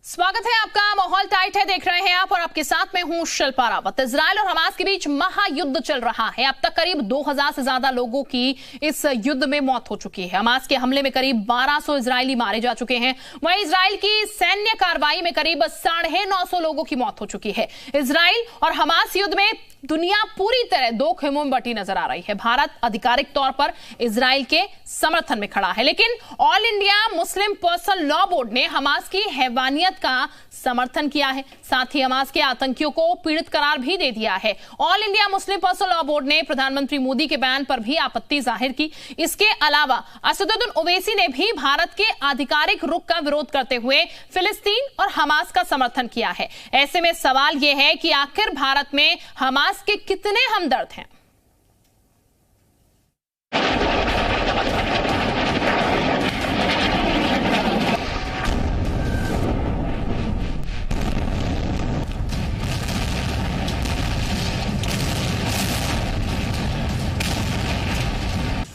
स्वागत है आपका। माहौल टाइट है, देख रहे हैं आप, और आपके साथ में हूं शिल्पा रावत। इजराइल और हमास के बीच महायुद्ध चल रहा है। अब तक करीब 2000 से ज्यादा लोगों की इस युद्ध में मौत हो चुकी है। हमास के हमले में करीब 1200 इजरायली मारे जा चुके हैं। वहीं इजराइल की सैन्य कार्रवाई में करीब 950 लोगों की मौत हो चुकी है। इजराइल और हमास युद्ध में दुनिया पूरी तरह दो खेमों में बटी नजर आ रही है। भारत आधिकारिक तौर पर इजराइल के समर्थन में खड़ा है, लेकिन all India Muslim personal law board ने हमास की हैवानियत का समर्थन किया है। साथ ही हमास के आतंकियों को पीड़ित करार भी दे दिया है। All India Muslim personal law board ने प्रधानमंत्री मोदी के बयान पर भी आपत्ति जाहिर की। इसके अलावा असदुद्दीन ओवैसी ने भी भारत के आधिकारिक रुख का विरोध करते हुए फिलिस्तीन और हमास का समर्थन किया है। ऐसे में सवाल यह है कि आखिर भारत में हमास के कितने हमदर्द हैं?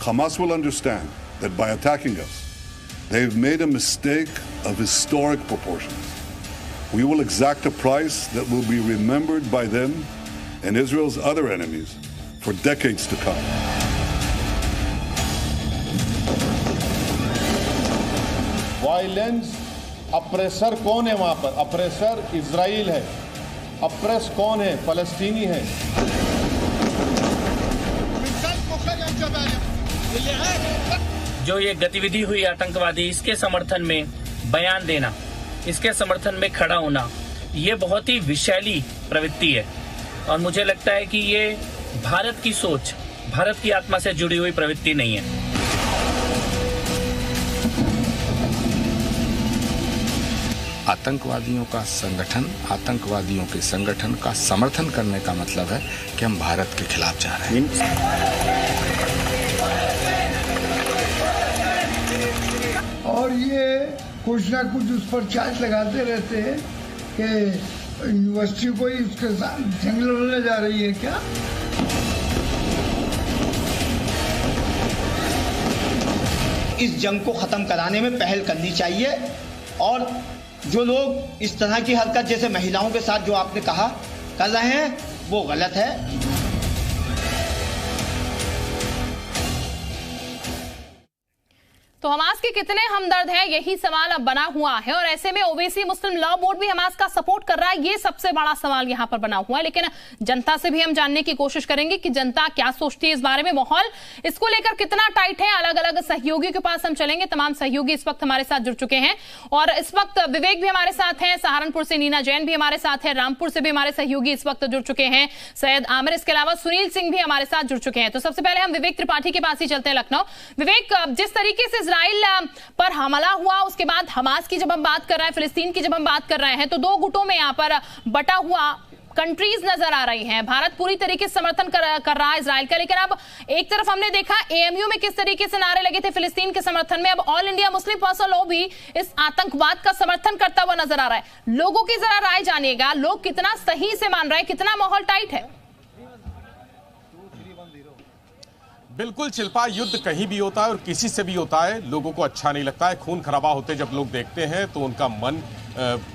Hamas will understand that by attacking us, they've made a mistake of historic proportions. We will exact a price that will be remembered by them and Israel's other enemies for decades to come. Violence oppressor कौन है? वहां पर oppressor Israel है, अप्रेस कौन है? फलस्तीनी है। जो ये गतिविधि हुई आतंकवादी, इसके समर्थन में बयान देना, इसके समर्थन में खड़ा होना, ये बहुत ही विषैली प्रवृत्ति है और मुझे लगता है कि ये भारत की सोच, भारत की आत्मा से जुड़ी हुई प्रवृत्ति नहीं है। आतंकवादियों का संगठन, आतंकवादियों के संगठन का समर्थन करने का मतलब है कि हम भारत के खिलाफ जा रहे हैं। और ये कुछ ना कुछ उस पर चार्ज लगाते रहते हैं कि यूनिवर्सिटी को ही उसके साथ जंग लड़ने जा रही है क्या? इस जंग को खत्म कराने में पहल करनी चाहिए और जो लोग इस तरह की हरकत जैसे महिलाओं के साथ जो आपने कहा कर रहे हैं वो गलत है। तो हमास के कितने हमदर्द हैं, यही सवाल अब बना हुआ है। और ऐसे में ओवैसी मुस्लिम लॉ बोर्ड भी हमास का सपोर्ट कर रहा है, ये सबसे बड़ा सवाल यहां पर बना हुआ है। लेकिन जनता से भी हम जानने की कोशिश करेंगे कि जनता क्या सोचती है इस बारे में। माहौल इसको लेकर कितना टाइट है, अलग अलग सहयोगियों के पास हम चलेंगे। तमाम सहयोगी इस वक्त हमारे साथ जुड़ चुके हैं और इस वक्त विवेक भी हमारे साथ हैं, सहारनपुर से नीना जैन भी हमारे साथ है, रामपुर से भी हमारे सहयोगी इस वक्त जुड़ चुके हैं, सैयद आमिर, इसके अलावा सुनील सिंह भी हमारे साथ जुड़ चुके हैं। तो सबसे पहले हम विवेक त्रिपाठी के पास ही चलते हैं, लखनऊ। विवेक, जिस तरीके से इजराइल पर हमला हुआ, उसके बाद हमास की जब हम बात कर रहे हैं, फिलिस्तीन की जब हम बात कर रहे हैं, तो दो गुटों में यहां पर बटा हुआ कंट्रीज नजर आ रही हैं। भारत पूरी तरीके से समर्थन कर रहा है इजराइल का, लेकिन अब एक तरफ हमने देखा एएमयू में किस तरीके से नारे लगे थे फिलिस्तीन के समर्थन में, अब all India Muslim personal law भी इस आतंकवाद का समर्थन करता हुआ नजर आ रहा है। लोगों की जरा राय जानिएगा, लोग कितना सही से मान रहे हैं, कितना माहौल टाइट है? बिल्कुल शिल्पा, युद्ध कहीं भी होता है और किसी से भी होता है, लोगों को अच्छा नहीं लगता है। खून खराबा होते जब लोग देखते हैं तो उनका मन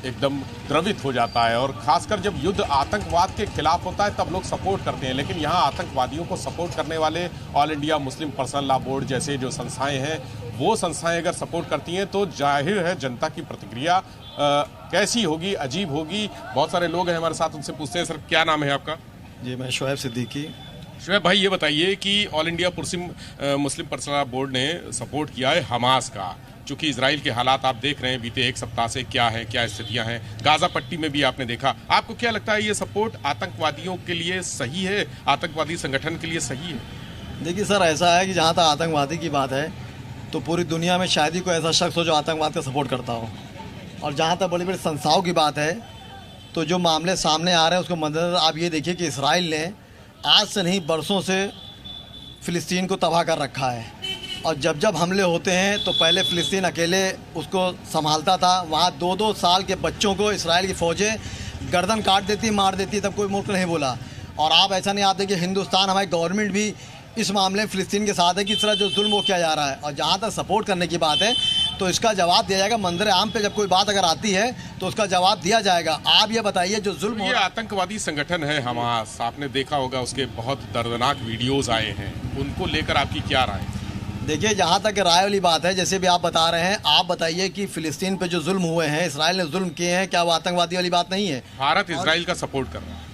एकदम द्रवित हो जाता है और खासकर जब युद्ध आतंकवाद के खिलाफ होता है तब लोग सपोर्ट करते हैं। लेकिन यहाँ आतंकवादियों को सपोर्ट करने वाले all India Muslim personal law board जैसे जो संस्थाएं हैं, वो संस्थाएं अगर सपोर्ट करती हैं तो जाहिर है जनता की प्रतिक्रिया कैसी होगी, अजीब होगी। बहुत सारे लोग हैं हमारे साथ, उनसे पूछते हैं। सर, क्या नाम है आपका? जी, मैं शुएब सिद्दीकी। शुएब भाई, ये बताइए कि all India Muslim personal law board ने सपोर्ट किया है हमास का, चूंकि इजराइल के हालात आप देख रहे हैं बीते एक सप्ताह से क्या है, क्या स्थितियां हैं, गाजा पट्टी में भी आपने देखा। आपको क्या लगता है ये सपोर्ट आतंकवादियों के लिए सही है, आतंकवादी संगठन के लिए सही है? देखिए सर, ऐसा है कि जहाँ तक आतंकवादी की बात है तो पूरी दुनिया में शायद ही कोई ऐसा शख्स हो जो आतंकवाद का सपोर्ट करता हो। और जहाँ तक बड़ी बड़ी संस्थाओं की बात है तो जो मामले सामने आ रहे हैं उसको मद्देनजर आप ये देखिए कि इसराइल ने आज से नहीं बरसों से फ़िलिस्तीन को तबाह कर रखा है। और जब जब हमले होते हैं तो पहले फ़िलिस्तीन अकेले उसको संभालता था। वहाँ 2-2 साल के बच्चों को इसराइल की फ़ौजें गर्दन काट देती, मार देती, तब कोई मुल्क नहीं बोला। और आप ऐसा नहीं, आप देखिए हिंदुस्तान, हमारी गवर्नमेंट भी इस मामले में फ़िलिस्तीन के साथ है कि इस तरह जो जुल्म वो किया जा रहा है। और जहाँ तक सपोर्ट करने की बात है तो इसका जवाब दिया जाएगा। मंदिर आम पे जब कोई बात अगर आती है तो उसका जवाब दिया जाएगा। आप ये बताइए, जो जुल्म ये आतंकवादी संगठन है हमास, आपने देखा होगा उसके बहुत दर्दनाक वीडियोस आए हैं, उनको लेकर आपकी क्या राय है? देखिए, जहाँ तक राय वाली बात है, जैसे भी आप बता रहे हैं, आप बताइए कि फिलिस्तीन पे जो जुल्म हुए हैं, इसराइल ने जुल्म किए हैं, क्या वो आतंकवादी वाली बात नहीं है? भारत इसराइल का सपोर्ट कर रहा है।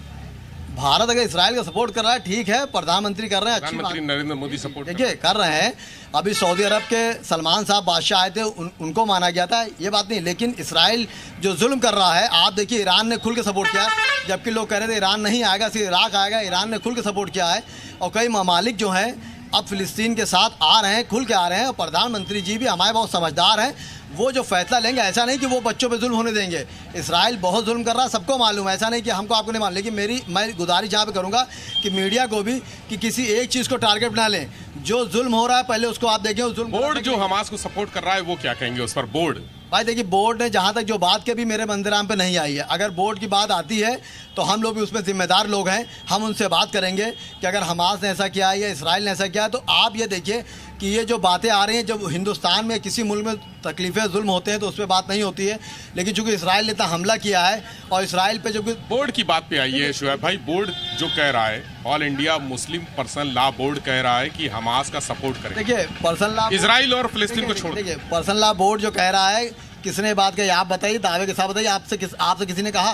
भारत अगर इसराइल का सपोर्ट कर रहा है, ठीक है, प्रधानमंत्री कर रहे हैं, प्रधानमंत्री नरेंद्र मोदी सपोर्ट देखिए कर रहे हैं। अभी सऊदी अरब के सलमान साहब बादशाह आए थे, उनको माना गया था, ये बात नहीं। लेकिन इसराइल जो जुल्म कर रहा है, आप देखिए ईरान ने खुल के सपोर्ट किया, जबकि लोग कह रहे थे ईरान नहीं आएगा, सिर्फ इराक आएगा। ईरान ने खुल के सपोर्ट किया है और कई ममालिक जो हैं अब फिलिस्तीन के साथ आ रहे हैं, खुल के आ रहे हैं। और प्रधानमंत्री जी भी हमारे बहुत समझदार हैं, वो जो फैसला लेंगे, ऐसा नहीं कि वो बच्चों पे जुल्म होने देंगे। इसराइल बहुत जुल्म कर रहा है, सबको मालूम है, ऐसा नहीं कि हमको आपको नहीं मालूम। लेकिन मैं गुजारिश जहाँ पे करूँगा कि मीडिया को भी कि किसी एक चीज़ को टारगेट बना लें। जो जुल्म हो रहा है पहले उसको आप देखें। उस जुल्म बोर्ड जो हमास को सपोर्ट कर रहा है वो क्या कहेंगे उस पर? बोर्ड भाई देखिए, बोर्ड ने जहाँ तक जो बात के भी मेरे मंदिराम पे नहीं आई है। अगर बोर्ड की बात आती है तो हम लोग भी उसमें जिम्मेदार लोग हैं, हम उनसे बात करेंगे कि अगर हमास ने ऐसा किया है या इसराइल ने ऐसा किया है। तो आप ये देखिए कि ये जो बातें आ रही हैं, जब हिंदुस्तान में किसी मुल्क में तकलीफ़ें जुल्म होते हैं तो उस पर बात नहीं होती है। लेकिन चूंकि इसराइल ने इतना हमला किया है और इसराइल पे जो बोर्ड की बात पे आई है शुएब भाई, बोर्ड जो कह रहा है, all India Muslim personal law board कह रहा है कि हमास का सपोर्ट करेगा। देखिए पर्सनल लॉ, इसराइल और फिलिस्तीन को छोड़, देखिए पर्सनल लॉ बोर्ड जो कह रहा है, किसने बात कही आप बताइए, दावे के साथ बताइए। आपसे किसी ने कहा?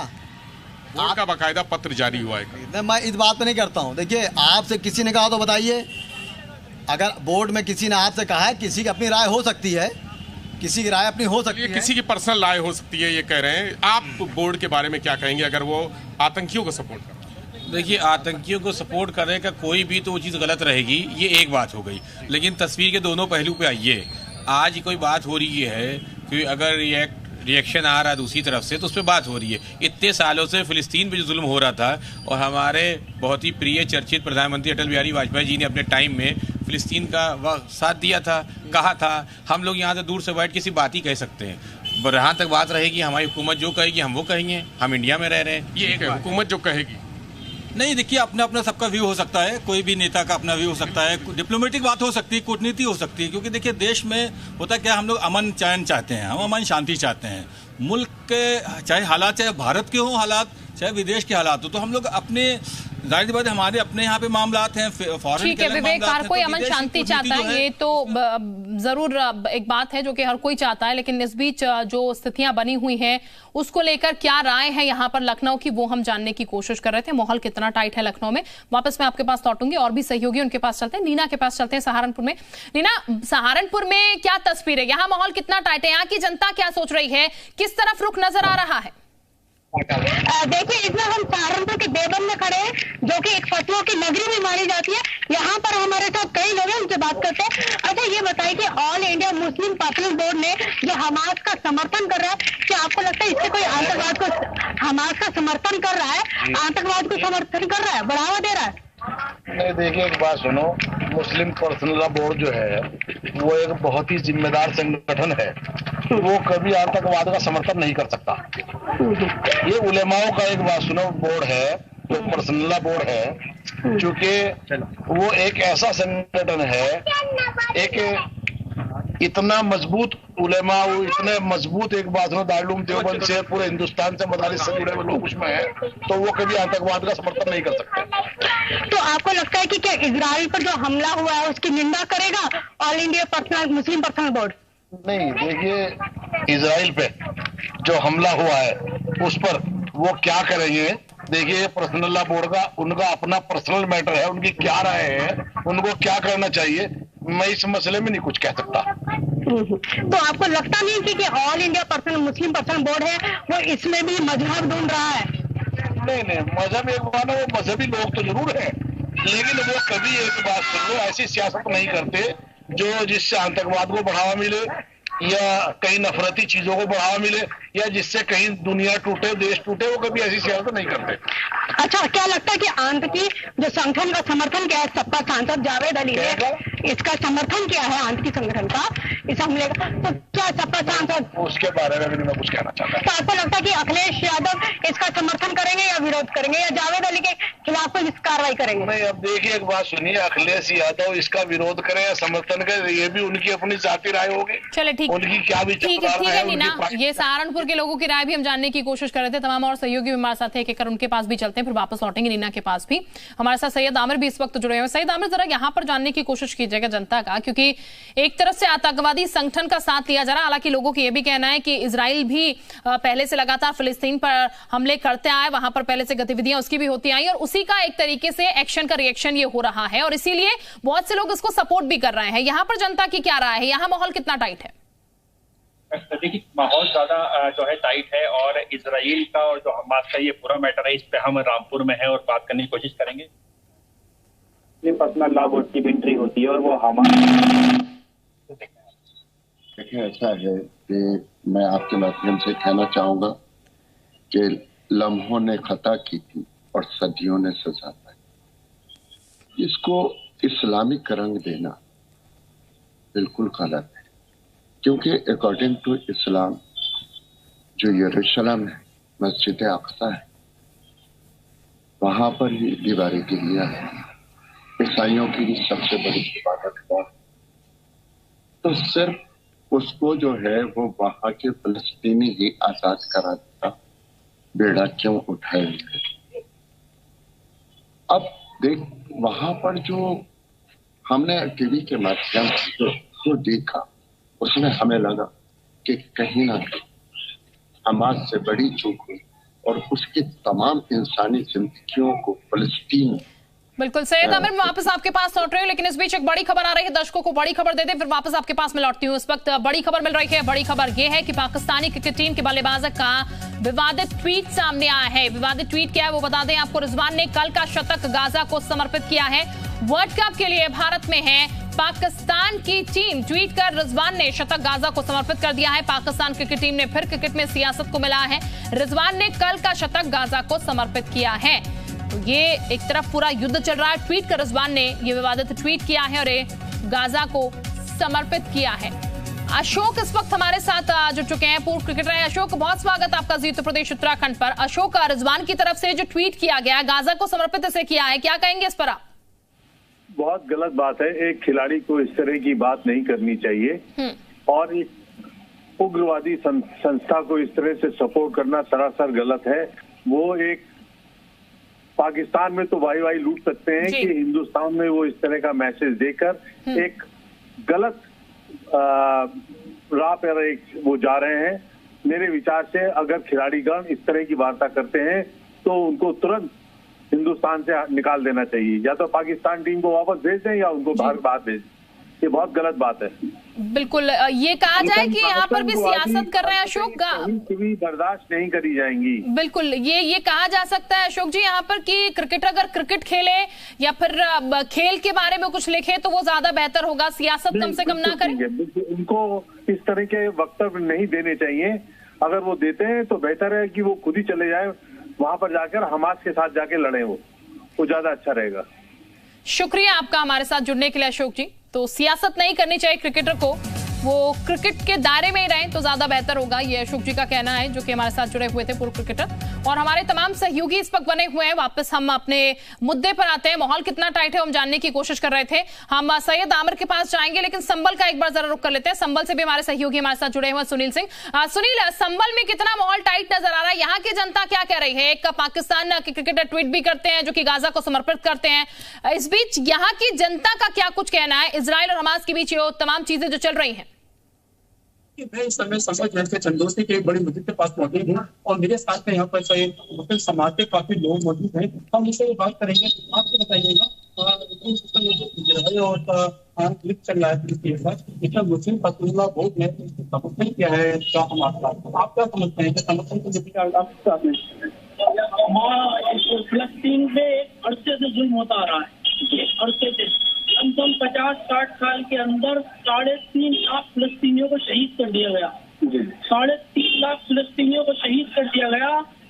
बोर्ड का बाकायदा पत्र जारी हुआ है। मैं इस बात पे नहीं करता हूँ। देखिए, आपसे किसी ने कहा तो बताइए। अगर बोर्ड में किसी ने आपसे कहा है, किसी की अपनी राय हो सकती है, किसी की राय अपनी हो सकती है, किसी की पर्सनल राय हो सकती है, ये कह रहे हैं। आप बोर्ड के बारे में क्या कहेंगे अगर वो आतंकियों को सपोर्ट कर रहा है? देखिए, आतंकियों को सपोर्ट करने का कोई भी तो वो चीज़ गलत रहेगी, ये एक बात हो गई। लेकिन तस्वीर के दोनों पहलू पे आइए। आज कोई बात हो रही है कि अगर रिएक्शन आ रहा है दूसरी तरफ से, तो उस पर बात हो रही है। इतने सालों से फिलिस्तीन पे जो जुल्म हो रहा था, और हमारे बहुत ही प्रिय चर्चित प्रधानमंत्री अटल बिहारी वाजपेयी जी ने अपने टाइम में फिलिस्तीन का साथ दिया था, कहा था। हम लोग यहाँ से दूर से बैठ किसी बात ही कह सकते हैं। जहाँ तक बात रहेगी, हमारी हुकूमत जो कहेगी हम वो कहेंगे। हम इंडिया में रह रहे हैं, ये एक हुकूमत जो कहेगी। नहीं, देखिए, अपना अपना सबका व्यू हो सकता है, कोई भी नेता का अपना व्यू हो सकता है, डिप्लोमेटिक बात हो सकती है, कूटनीति हो सकती है। क्योंकि देखिए, देश में होता क्या, हम लोग अमन चैन चाहते हैं, हम अमन शांति चाहते हैं। मुल्क के चाहे हालात, चाहे भारत के हों हालात, चाहे विदेश के हालात हो, तो हम लोग अपने, जाहिर बात है, हमारे अपने यहाँ पे मामलात हैं, फॉरेन ठीक है विवेक, हर कोई अमन शांति चाहता है, ये तो जरूर एक बात है जो कि हर कोई चाहता है। लेकिन इस बीच जो स्थितियां बनी हुई हैं उसको लेकर क्या राय है यहाँ पर लखनऊ की, वो हम जानने की कोशिश कर रहे थे। माहौल कितना टाइट है लखनऊ में, वापस मैं आपके पास लौटूंगी। और भी सहयोगी उनके पास चलते हैं, नीना के पास चलते हैं सहारनपुर में। नीना, सहारनपुर में क्या तस्वीर है, यहाँ माहौल कितना टाइट है, यहाँ की जनता क्या सोच रही है, किस तरफ रुख नजर आ रहा है? देखिए, इसमें हम सहारनपुर के देवबंद में खड़े हैं, जो कि एक फतवा की नगरी भी मानी जाती है। यहाँ पर हमारे साथ कई लोग हैं, उनसे बात करते हैं। अच्छा, ये बताइए कि all India Muslim personal board ने जो हमास का समर्थन कर रहा है, क्या आपको लगता है इससे कोई आतंकवाद को, हमास का समर्थन कर रहा है, आतंकवाद को समर्थन कर रहा है, बढ़ावा दे रहा है? नहीं, देखिए एक बात सुनो, मुस्लिम पर्सनल लॉ बोर्ड जो है वो एक बहुत ही जिम्मेदार संगठन है। वो कभी आतंकवाद का समर्थन नहीं कर सकता। ये उलेमाओं का एक बात सुनो बोर्ड है, जो पर्सनल लॉ बोर्ड है, क्योंकि वो एक ऐसा संगठन है, एक इतना मजबूत उलेमा, इतने मजबूत एक बात सुनो, दारुल देवबंद से पूरे हिंदुस्तान से मदारिस से जुड़े हुए लोग उसमें हैं, तो वो कभी आतंकवाद का समर्थन नहीं कर सकते। तो आपको लगता है कि क्या इजराइल पर जो हमला हुआ है उसकी निंदा करेगा ऑल इंडिया पर्सनल मुस्लिम पर्सनल बोर्ड? नहीं, देखिए इजराइल पे जो हमला हुआ है उस पर वो क्या करेंगे, देखिए पर्सनल लॉ बोर्ड का, उनका अपना पर्सनल मैटर है, उनकी क्या राय है, उनको क्या करना चाहिए, मैं इस मसले में नहीं कुछ कह सकता। तो आपको लगता नहीं कि ऑल इंडिया पर्सनल मुस्लिम पर्सनल बोर्ड है वो इसमें भी मजहब ढूंढ रहा है? नहीं, मजहब एक बात है, वो मजहबी लोग तो जरूर है, लेकिन वो कभी एक बात सुन लो, ऐसी सियासत नहीं करते जो जिससे आतंकवाद को बढ़ावा मिले या कई नफरती चीजों को बढ़ावा मिले या जिससे कहीं दुनिया टूटे, देश टूटे। वो कभी ऐसी सियासत नहीं करते। अच्छा, क्या लगता है कि आतंकी जो संगठन का समर्थन किया है सबका सांसद जावेद अली ने, इसका समर्थन किया है आतंकी संगठन का, इस हमले का, तो क्या सबका सांसद उसके बारे में भी मैं कुछ कहना चाहता हूँ। तो आपको लगता है कि अखिलेश यादव इसका समर्थन करेंगे या विरोध करेंगे या जावेद अली के खिलाफ कोई कार्रवाई करेंगे? नहीं, अब देखिए एक बात सुनिए, अखिलेश यादव इसका विरोध करे या समर्थन करे, ये भी उनकी अपनी जाती राय होगी। चले ठीक, उनकी क्या ठीक है नीना, ये सहारनपुर के लोगों की राय भी हम जानने की कोशिश कर रहे थे। तमाम और सहयोगी भी हमारे साथ है, एक उनके पास भी चलते हैं, फिर वापस लौटेंगे नीना के पास भी। हमारे साथ सैयद आमिर भी इस वक्त जुड़े हुए हैं। सैयद आमिर, जरा यहाँ पर जानने की कोशिश कीजिएगा जनता का, क्योंकि एक तरफ से आतंकवादी संगठन का साथ लिया जा रहा है, हालांकि लोगों की यह भी कहना है कि इजराइल भी पहले से लगातार फिलिस्तीन पर हमले करते आए, वहां पर पहले से गतिविधियां उसकी भी होती आई और उसी का एक तरीके से एक्शन का रिएक्शन ये हो रहा है और इसीलिए बहुत से लोग इसको सपोर्ट भी कर रहे हैं। यहाँ पर जनता की क्या राय है, यहाँ माहौल कितना टाइट है? देखिए, माहौल ज्यादा जो है टाइट है और इजराइल का और जो हमास का ये पूरा मैटर है, इस पे हम रामपुर में है और बात करने की कोशिश करेंगे। ये पर्सनल लॉ बोर्ड की एंट्री होती है और वो हमारे, देखिए ऐसा है कि मैं आपके माध्यम से कहना चाहूंगा कि लम्हों ने खता की थी और सदियों ने सजा पाई। इसको इस्लामिक रंग देना बिल्कुल गलत है, क्योंकि अकॉर्डिंग टू इस्लाम जो यरूशलेम है, मस्जिद अक्सा है, वहां पर ही दीवारें गिरिया है, ईसाइयों की भी सबसे बड़ी इबादत है। तो सिर्फ उसको जो है वो वहां के फलस्तीनी ही आजाद करा देता, बेड़ा क्यों उठाए? अब देख, वहां पर जो हमने टीवी के माध्यम से जो देखा, उसमें हमें लगा कि कहीं ना कहीं हमास से बड़ी चूक हुई और उसकी तमाम इंसानी जिंदगियों को फलस्तीन। बिल्कुल सैयद आमिर, मैं वापस आपके पास लौट रही हूँ, लेकिन इस बीच एक बड़ी खबर आ रही है, दर्शकों को बड़ी खबर दे दें, फिर वापस आपके पास मैं लौटती हूँ। इस वक्त बड़ी खबर मिल रही है। बड़ी खबर यह है कि पाकिस्तानी क्रिकेट टीम के बल्लेबाज का विवादित ट्वीट सामने आया है। विवादित ट्वीट क्या है वो बता दें आपको। रिजवान ने कल का शतक गाजा को समर्पित किया है। वर्ल्ड कप के लिए भारत में है पाकिस्तान की टीम, ट्वीट कर रिजवान ने शतक गाजा को समर्पित कर दिया है। पाकिस्तान क्रिकेट टीम ने फिर क्रिकेट में सियासत को मिला है। रिजवान ने कल का शतक गाजा को समर्पित किया है। तो ये एक तरफ पूरा युद्ध चल रहा है, ट्वीट कर रिजवान ने ये विवादित ट्वीट किया है और गाजा को समर्पित किया है। अशोक इस वक्त हमारे साथ जुड़ चुके हैं, पूर्व क्रिकेटर हैं। अशोक, बहुत स्वागत आपका जी उत्तर प्रदेश उत्तराखंड पर। अशोक, रिजवान की तरफ से जो ट्वीट किया गया गाजा को समर्पित इसे किया है, क्या कहेंगे इस पर आप? बहुत गलत बात है, एक खिलाड़ी को इस तरह की बात नहीं करनी चाहिए और एक उग्रवादी संस्था को इस तरह से सपोर्ट करना सरासर गलत है। वो एक पाकिस्तान में तो वाई लूट सकते हैं कि हिंदुस्तान में वो इस तरह का मैसेज देकर एक गलत राह पर वो जा रहे हैं। मेरे विचार से अगर खिलाड़ीगण इस तरह की वार्ता करते हैं तो उनको तुरंत हिंदुस्तान से निकाल देना चाहिए, या तो पाकिस्तान टीम को वापस भेज दें या उनको बाहर भेज दें। ये बहुत गलत बात है। बिल्कुल, ये कहा जाए कि यहाँ पर भी सियासत कर रहे हैं अशोक का, कभी बर्दाश्त नहीं करी जाएंगी। बिल्कुल, ये कहा जा सकता है अशोक जी यहाँ पर कि क्रिकेटर अगर क्रिकेट खेले या फिर खेल के बारे में कुछ लिखे तो वो ज्यादा बेहतर होगा, सियासत कम से कम ना करें। उनको इस तरह के वक्तव्य नहीं देने चाहिए। अगर वो देते हैं तो बेहतर है कि वो खुद ही चले जाए, वहां पर जाकर हमास के साथ जाके लड़े, वो ज्यादा अच्छा रहेगा। शुक्रिया आपका हमारे साथ जुड़ने के लिए अशोक जी। तो सियासत नहीं करनी चाहिए क्रिकेटर को, वो क्रिकेट के दायरे में ही रहें तो ज्यादा बेहतर होगा, ये अशोक जी का कहना है, जो कि हमारे साथ जुड़े हुए थे पूर्व क्रिकेटर। और हमारे तमाम सहयोगी इस वक्त बने हुए हैं। वापस हम अपने मुद्दे पर आते हैं। माहौल कितना टाइट है हम जानने की कोशिश कर रहे थे। हम सैयद आमिर के पास जाएंगे, लेकिन संभल का एक बार जरा रुक कर लेते हैं। संभल से भी हमारे सहयोगी हमारे साथ जुड़े हुए हैं, सुनील सिंह। सुनील, संभल में कितना माहौल टाइट नजर आ रहा है, यहाँ की जनता क्या कह रही है? एक पाकिस्तान के क्रिकेटर ट्वीट भी करते हैं जो कि गाजा को समर्पित करते हैं। इस बीच यहाँ की जनता का क्या कुछ कहना है इजराइल और हमास के बीच ये तमाम चीजें जो चल रही हैं? मैं इस समय संभल शहर के चंदोसी के एक बड़ी मस्जिद के पास मौजूद हूँ और मेरे साथ में यहाँ पर मुस्लिम समाज के काफी लोग मौजूद हैं। हम इससे बात करेंगे, आपको बताइएगा और क्लिप चल रहा है इसमें मुस्लिम पसंदीदा वोट ने समर्थन किया है इसका। हम आप क्या समझते हैं कि समर्थन को फिलिस्तीन में एक अरसे से जुल्म होता आ रहा है, अरसे से कम से कम 50-60 साल के अंदर 3.5 लाख फिलिस्तीनियों को शहीद कर दिया गया। 3.5 लाख फिलिस्तीनियों को शहीद कर दिया गया।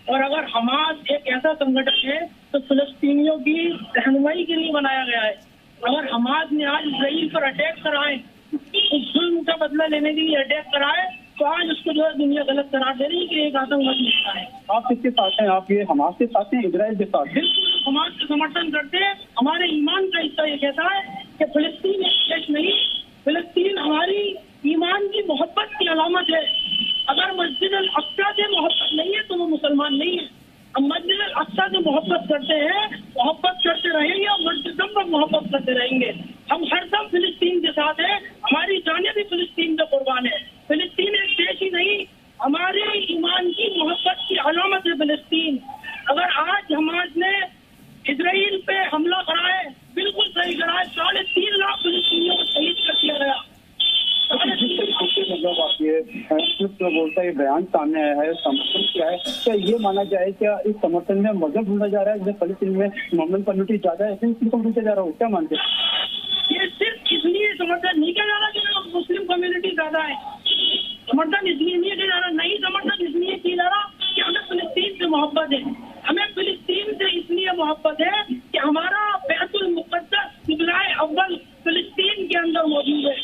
और अगर हमास एक ऐसा संगठन है तो फिलिस्तीनियों की रहनुमाई के लिए बनाया गया है। अगर हमास ने आज इजराइल पर अटैक कराए उस जुल्म का बदला लेने के लिए अटैक कराए, तो आज उसको जो है दुनिया गलत करार दे रही है कि एक आतंकवादी है। आप किसके साथ हैं? आप ये हमास के साथ हैं, इजराइल के साथ हैं? हमास का समर्थन करते हैं। हमारे ईमान का हिस्सा ये कहता है कि फिलिस्तीन एक देश नहीं, फिलिस्तीन हमारी ईमान की मोहब्बत की अलामत है। अगर मस्जिद अल अक्सा से मोहब्बत नहीं है तो वो मुसलमान नहीं है। हम मस्जिद अल अक्सा से मोहब्बत करते हैं, मोहब्बत करते रहेंगे और मस्जिदों पर मोहब्बत करते रहेंगे। हम हरदम फिलिस्तीन के साथ हैं, हमारी जानें भी फिलिस्तीन का कुर्बान है। फिलिस्तीन एक देश ही नहीं, हमारे ईमान की मोहब्बत की अलामत है फिलिस्तीन। अगर आज हमास ने इजराइल पे हमला कराए, बिल्कुल सही कराए, 3.5 लाख फिलिस्तीनियों को शहीद कर दिया गया। मतलब आप ये जो बोलता है बयान सामने आया है, समर्थन क्या है? क्या ये माना जाए क्या इस समर्थन में मजहब ढूंढा जा रहा है? जैसे फलस्तीन में मोहम्मद कम्युनिटी ज्यादा है, इसको ढूंढा जा रहा हो, क्या मानते हैं? ये सिर्फ इसलिए समर्थन नहीं किया जा रहा कि मुस्लिम कम्युनिटी ज्यादा है। समर्थन इसलिए नहीं किया जा रहा, नहीं समर्थन इसलिए किया जा रहा कि हमें फिलिस्तीन से मोहब्बत है। हमें फिलिस्तीन से इसलिए मोहब्बत है कि हमारा बैतुल मुक़द्दस क़िबला-ए अव्वल फिलिस्तीन के अंदर मौजूद है,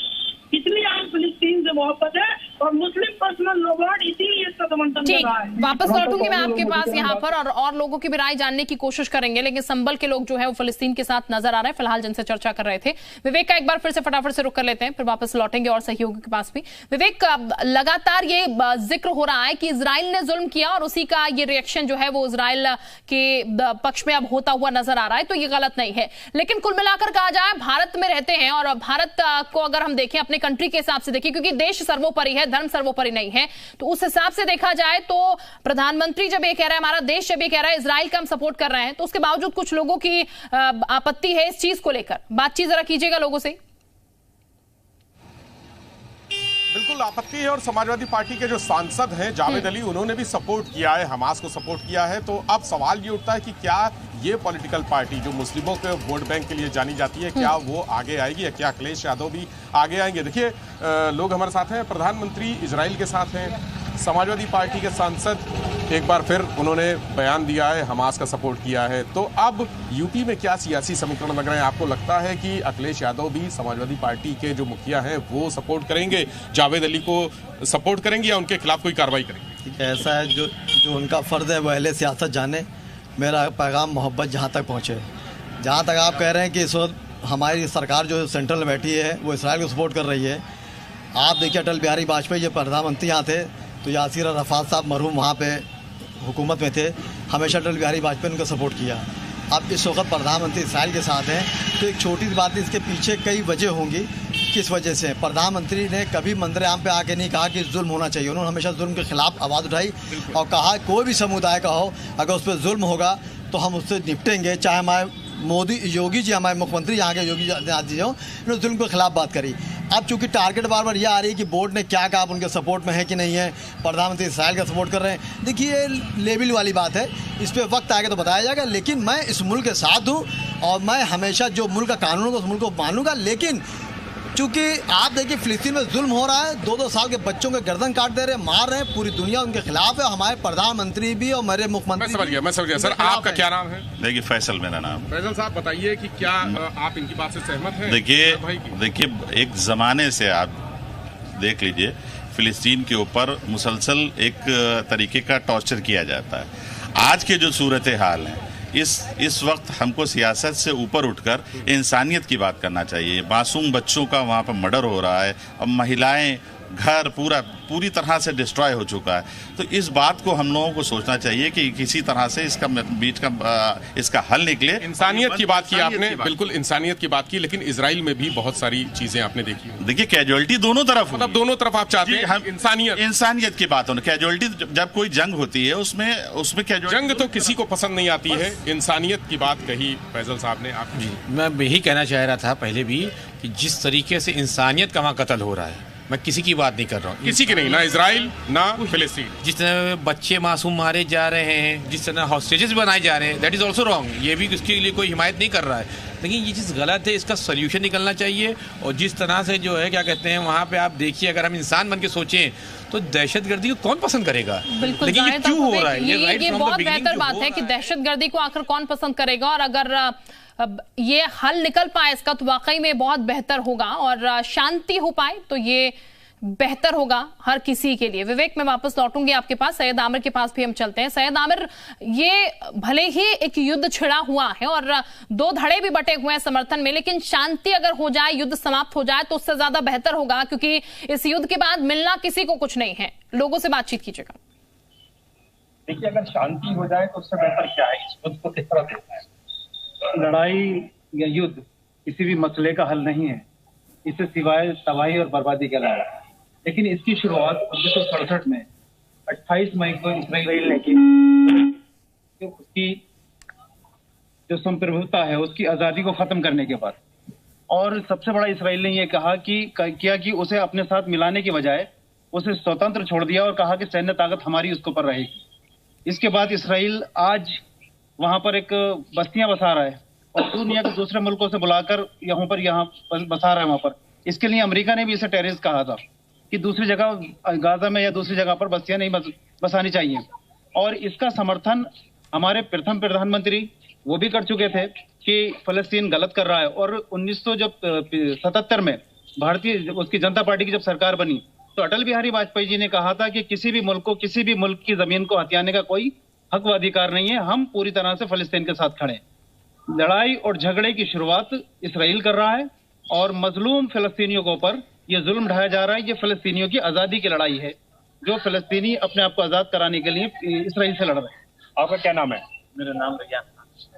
इसलिए हम फिलिस्तीन से मोहब्बत है और मुस्लिम पर्सनल लॉ बोर्ड इसीलिए इसका समर्थन कर रहा है। वापस लौटूंगी मैं आपके पास यहाँ पर और लोगों की भी राय जानने की कोशिश करेंगे, लेकिन संबल के लोग जो है वो फिलिस्तीन के साथ नजर आ रहे हैं, फिलहाल जिनसे चर्चा कर रहे थे। विवेक का एक बार फिर से फटाफट से रुक कर लेते हैं, फिर वापस लौटेंगे और सहयोगी के पास भी। विवेक, लगातार ये जिक्र हो रहा है कि इजराइल ने जुल्म किया और उसी का ये रिएक्शन जो है वो इजराइल के पक्ष में अब होता हुआ नजर आ रहा है, तो ये गलत नहीं है। लेकिन कुल मिलाकर कहा जाए भारत में रहते हैं और भारत को अगर हम देखें अपने कंट्री के हिसाब से देखिए, क्योंकि देश सर्वोपरि है, धर्म सर्वोपरि नहीं है, तो उस हिसाब से देखा जाए तो प्रधानमंत्री जब ये कह रहा है, हमारा देश जब ये कह रहा है इजराइल का हम सपोर्ट कर रहे हैं, तो उसके बावजूद कुछ लोगों की आपत्ति है इस चीज को लेकर। बातचीत जरा कीजिएगा लोगों से। बिल्कुल आपत्ति है और समाजवादी पार्टी के जो सांसद हैं जावेद अली, उन्होंने भी सपोर्ट किया है, हमास को सपोर्ट किया है। तो अब सवाल ये उठता है कि क्या ये पॉलिटिकल पार्टी जो मुस्लिमों के वोट बैंक के लिए जानी जाती है, क्या वो आगे आएगी या क्या अखिलेश यादव भी आगे आएंगे? देखिए, लोग हमारे साथ हैं, प्रधानमंत्री इजराइल के साथ हैं, समाजवादी पार्टी के सांसद एक बार फिर उन्होंने बयान दिया है, हमास का सपोर्ट किया है। तो अब यूपी में क्या सियासी समीकरण लग रहे हैं? आपको लगता है कि अखिलेश यादव भी समाजवादी पार्टी के जो मुखिया हैं वो सपोर्ट करेंगे, जावेद अली को सपोर्ट करेंगे या उनके खिलाफ कोई कार्रवाई करेंगे? ऐसा है, जो उनका फर्ज है वो अहले सियासत जाने। मेरा पैगाम मोहब्बत जहाँ तक पहुँचे। जहाँ तक आप कह रहे हैं कि इस वक्त हमारी सरकार जो सेंट्रल में बैठी है वो इसराइल को सपोर्ट कर रही है। आप देखिए, अटल बिहारी वाजपेयी जो प्रधानमंत्री यहाँ थे, तो यासिर अराफात साहब मरहूम वहाँ पे हुकूमत में थे, हमेशा अटल बिहारी वाजपेयी ने उनका सपोर्ट किया। अब इस वक्त प्रधानमंत्री इसराइल के साथ हैं, तो एक छोटी सी बात, इसके पीछे कई वजह होंगी। किस वजह से? प्रधानमंत्री ने कभी मंदिर आम पे आके नहीं कहा कि जुल्म होना चाहिए। उन्होंने हमेशा जुल्म के खिलाफ आवाज़ उठाई और कहा कोई भी समुदाय का हो, अगर उस पर जुल्म होगा तो हम उससे निपटेंगे। चाहे हमारे योगी जी, हमारे मुख्यमंत्री यहाँ के योगी आदित्यनाथ जी हो, इन्होंने जुल्म के खिलाफ बात करी। अब चूंकि टारगेट बार बार ये आ रही है कि बोर्ड ने क्या कहा, आप उनके सपोर्ट में है कि नहीं है, प्रधानमंत्री इसराइल का सपोर्ट कर रहे हैं। देखिए, ये लेवल वाली बात है, इस पर वक्त आएगा तो बताया जाएगा। लेकिन मैं इस मुल्क के साथ हूँ और मैं हमेशा जो मुल्क का कानून होगा उस मुल्क को मानूंगा। लेकिन चूंकि आप देखिए फिलिस्तीन में जुल्म हो रहा है, 2-2 साल के बच्चों के गर्दन काट दे रहे हैं, मार रहे हैं, पूरी दुनिया उनके खिलाफ है। हमारे प्रधानमंत्री भी और मेरे मुख्यमंत्री। मैं समझ गया सर, आपका क्या नाम है? देखिए, फैसल मेरा नाम। फैसल साहब, बताइए कि क्या आप इनकी बात से सहमत हैं? देखिए, एक जमाने से आप देख लीजिए, फिलिस्तीन के ऊपर मुसलसल एक तरीके का टॉर्चर किया जाता है। आज के जो सूरत हाल है, इस वक्त हमको सियासत से ऊपर उठकर इंसानियत की बात करना चाहिए। मासूम बच्चों का वहाँ पर मर्डर हो रहा है, अब महिलाएं, घर पूरी तरह से डिस्ट्रॉय हो चुका है। तो इस बात को हम लोगों को सोचना चाहिए कि किसी तरह से इसका हल निकले। इंसानियत की बात की आपने, बिल्कुल इंसानियत की बात की, लेकिन इजराइल में भी बहुत सारी चीजें आपने देखी। देखिए, कैजुअलिटी दोनों तरफ, मतलब दोनों तरफ आप चाहते हैं? हम इंसानियत की बात हो, कैजुअलिटी जब कोई जंग होती है उसमें जंग तो किसी को पसंद नहीं आती है। इंसानियत की बात कही फैसल साहब ने। आप जी, मैं यही कहना चाह रहा था पहले भी कि जिस तरीके से इंसानियत का वहाँ कत्ल हो रहा है, मैं किसी की बात नहीं कर रहा हूँ, किसी की नहीं, ना इजराइल ना फिलिस्तीन। जिस तरह बच्चे मासूम मारे जा रहे हैं, जिस तरह हॉस्टेजेस बनाए जा रहे हैं, दैट इज ऑल्सो रॉन्ग। ये भी उसके लिए कोई हिमायत नहीं कर रहा है, लेकिन ये चीज़ गलत है, इसका सोल्यूशन निकलना चाहिए। और जिस तरह से जो है क्या कहते हैं, वहाँ पे आप देखिए, अगर हम इंसान बन के सोचें तो दहशतगर्दी को कौन पसंद करेगा? लेकिन ये क्यों हो रहा है? ये बहुत बेहतर बात है कि दहशतगर्दी को आखिर कौन पसंद करेगा। और अगर अब ये हल निकल पाए इसका तो वाकई में बहुत बेहतर होगा और शांति हो पाए तो ये बेहतर होगा हर किसी के लिए। विवेक, मैं वापस लौटूंगी आपके पास, सैयद आमिर के पास भी हम चलते हैं। सैयद आमिर, ये भले ही एक युद्ध छिड़ा हुआ है और दो धड़े भी बटे हुए हैं समर्थन में, लेकिन शांति अगर हो जाए, युद्ध समाप्त हो जाए तो उससे ज्यादा बेहतर होगा, क्योंकि इस युद्ध के बाद मिलना किसी को कुछ नहीं है। लोगों से बातचीत कीजिएगा। देखिए, अगर शांति हो जाए तो उससे बेहतर क्या है? इस युद्ध को किस तरह देखना है? लड़ाई या युद्ध किसी भी मसले का हल नहीं है, इससे सिवाय तबाही और बर्बादी के अलावा। लेकिन इसकी शुरुआत 1967 में 28 मई को इसराइल ने की, उसकी जो संप्रभुता है उसकी आजादी को खत्म करने के बाद। और सबसे बड़ा इसराइल ने यह कहा कि उसे अपने साथ मिलाने के बजाय उसे स्वतंत्र छोड़ दिया और कहा कि सैन्य ताकत हमारी उसके ऊपर रहेगी। इसके बाद इसराइल आज वहां पर एक बस्तियां बसा रहा है और दुनिया के दूसरे मुल्कों से बुलाकर यहाँ बसा रहा है वहां पर। इसके लिए अमेरिका ने भी इसे टेररिस्ट कहा था कि दूसरी जगह गाजा में या दूसरी जगह पर बस्तियां नहीं बसानी चाहिए। और इसका समर्थन हमारे प्रथम प्रधानमंत्री वो भी कर चुके थे कि फलस्तीन गलत कर रहा है। और 1977 में भारतीय उसकी जनता पार्टी की जब सरकार बनी तो अटल बिहारी वाजपेयी जी ने कहा था कि किसी भी मुल्क की जमीन को हथियाने का कोई हक व अधिकार नहीं है, हम पूरी तरह से फलस्तीन के साथ खड़े हैं। लड़ाई और झगड़े की शुरुआत इसराइल कर रहा है और मजलूम फिलिस्तीनियों के ऊपर ये जुल्म ढाया जा रहा है। ये फिलिस्तीनियों की आजादी की लड़ाई है, जो फिलिस्तीनी अपने आप को आजाद कराने के लिए इसराइल से लड़ रहे हैं। आपका क्या नाम है? मेरा नाम रियान।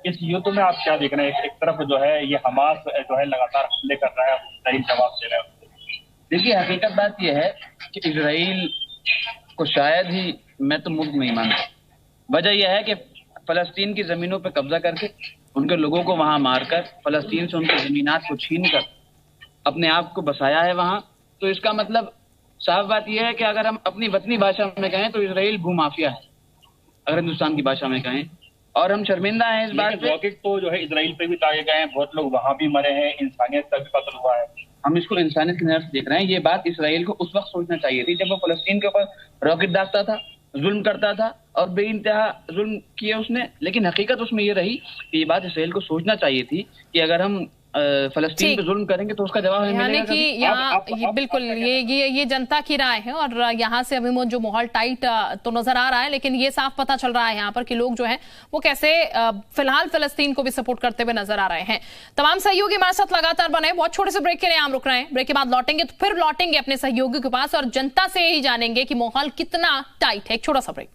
इस युद्ध में आप क्या देख रहे हैं? एक तरफ जो है ये हमास जो है लगातार हमले कर रहा है, इसराइल जवाब दे रहा है। देखिए, हकीकत बात यह है कि इसराइल को शायद ही मैं तो मुल्क नहीं मानता। वजह यह है कि फलस्तीन की जमीनों पर कब्जा करके उनके लोगों को वहां मारकर फलस्तीन से उनकी जमीनात को छीन कर अपने आप को बसाया है वहां। तो इसका मतलब साफ बात यह है कि अगर हम अपनी वतनी भाषा में कहें तो इसराइल भूमाफिया है, अगर हिंदुस्तान की भाषा में कहें। और हम शर्मिंदा हैं इस बात से। रॉकेट तो जो है इसराइल पे भी दागे गए हैं, बहुत लोग वहां भी मरे हैं, इंसानियत का भी कत्ल हुआ है। हम इसको इंसानियत की नजर से देख रहे हैं। ये बात इसराइल को उस वक्त सोचना चाहिए थी जब वो फलस्तीन के ऊपर रॉकेट दागता था, जुल्म करता था और बेइंतहा जुल्म किया उसने। लेकिन हकीकत उसमें ये रही कि ये बात इसराइल को सोचना चाहिए थी कि अगर हम फलस्तीन पे जुल्म करेंगे तो उसका जवाब हमें मिलेगा। कि यहाँ बिल्कुल ये जनता की राय है और यहाँ से अभी जो माहौल टाइट तो नजर आ रहा है, लेकिन ये साफ पता चल रहा है यहाँ पर कि लोग जो है वो कैसे फिलहाल फिलिस्तीन को भी सपोर्ट करते हुए नजर आ रहे हैं। तमाम सहयोगी हमारे साथ लगातार बने। बहुत छोटे से ब्रेक के लिए हम रुक रहे हैं। ब्रेक के बाद लौटेंगे तो फिर लौटेंगे अपने सहयोगियों के पास और जनता से ही जानेंगे कि माहौल कितना टाइट है। एक छोटा सा ब्रेक।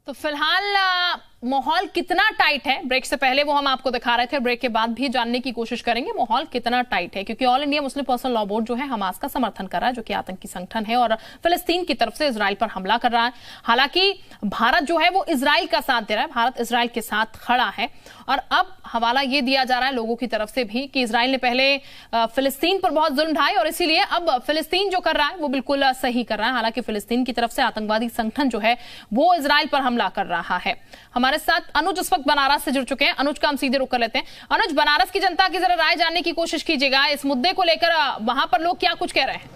तो फिलहाल माहौल कितना टाइट है, ब्रेक से पहले वो हम आपको दिखा रहे थे, ब्रेक के बाद भी जानने की कोशिश करेंगे माहौल कितना टाइट है, क्योंकि all India Muslim personal law board जो है हमास का समर्थन कर रहा है, जो कि आतंकी संगठन है और फिलिस्तीन की तरफ से इजराइल पर हमला कर रहा है। हालांकि भारत जो है वो इजराइल का साथ दे रहा है, भारत इजराइल के साथ खड़ा है। और अब हवाला ये दिया जा रहा है लोगों की तरफ से भी कि इजराइल ने पहले फिलिस्तीन पर बहुत जुल्म ढाए और इसीलिए अब फिलिस्तीन जो कर रहा है वो बिल्कुल सही कर रहा है। हालांकि फिलिस्तीन की तरफ से आतंकवादी संगठन जो है वो इजराइल पर हमला कर रहा है। हमारे साथ अनुज इस वक्त बनारस से जुड़ चुके हैं। अनुज का हम सीधे रुक कर लेते हैं। अनुज, बनारस की जनता की जरा राय जानने की कोशिश कीजिएगा इस मुद्दे को लेकर, वहां पर लोग क्या कुछ कह रहे हैं?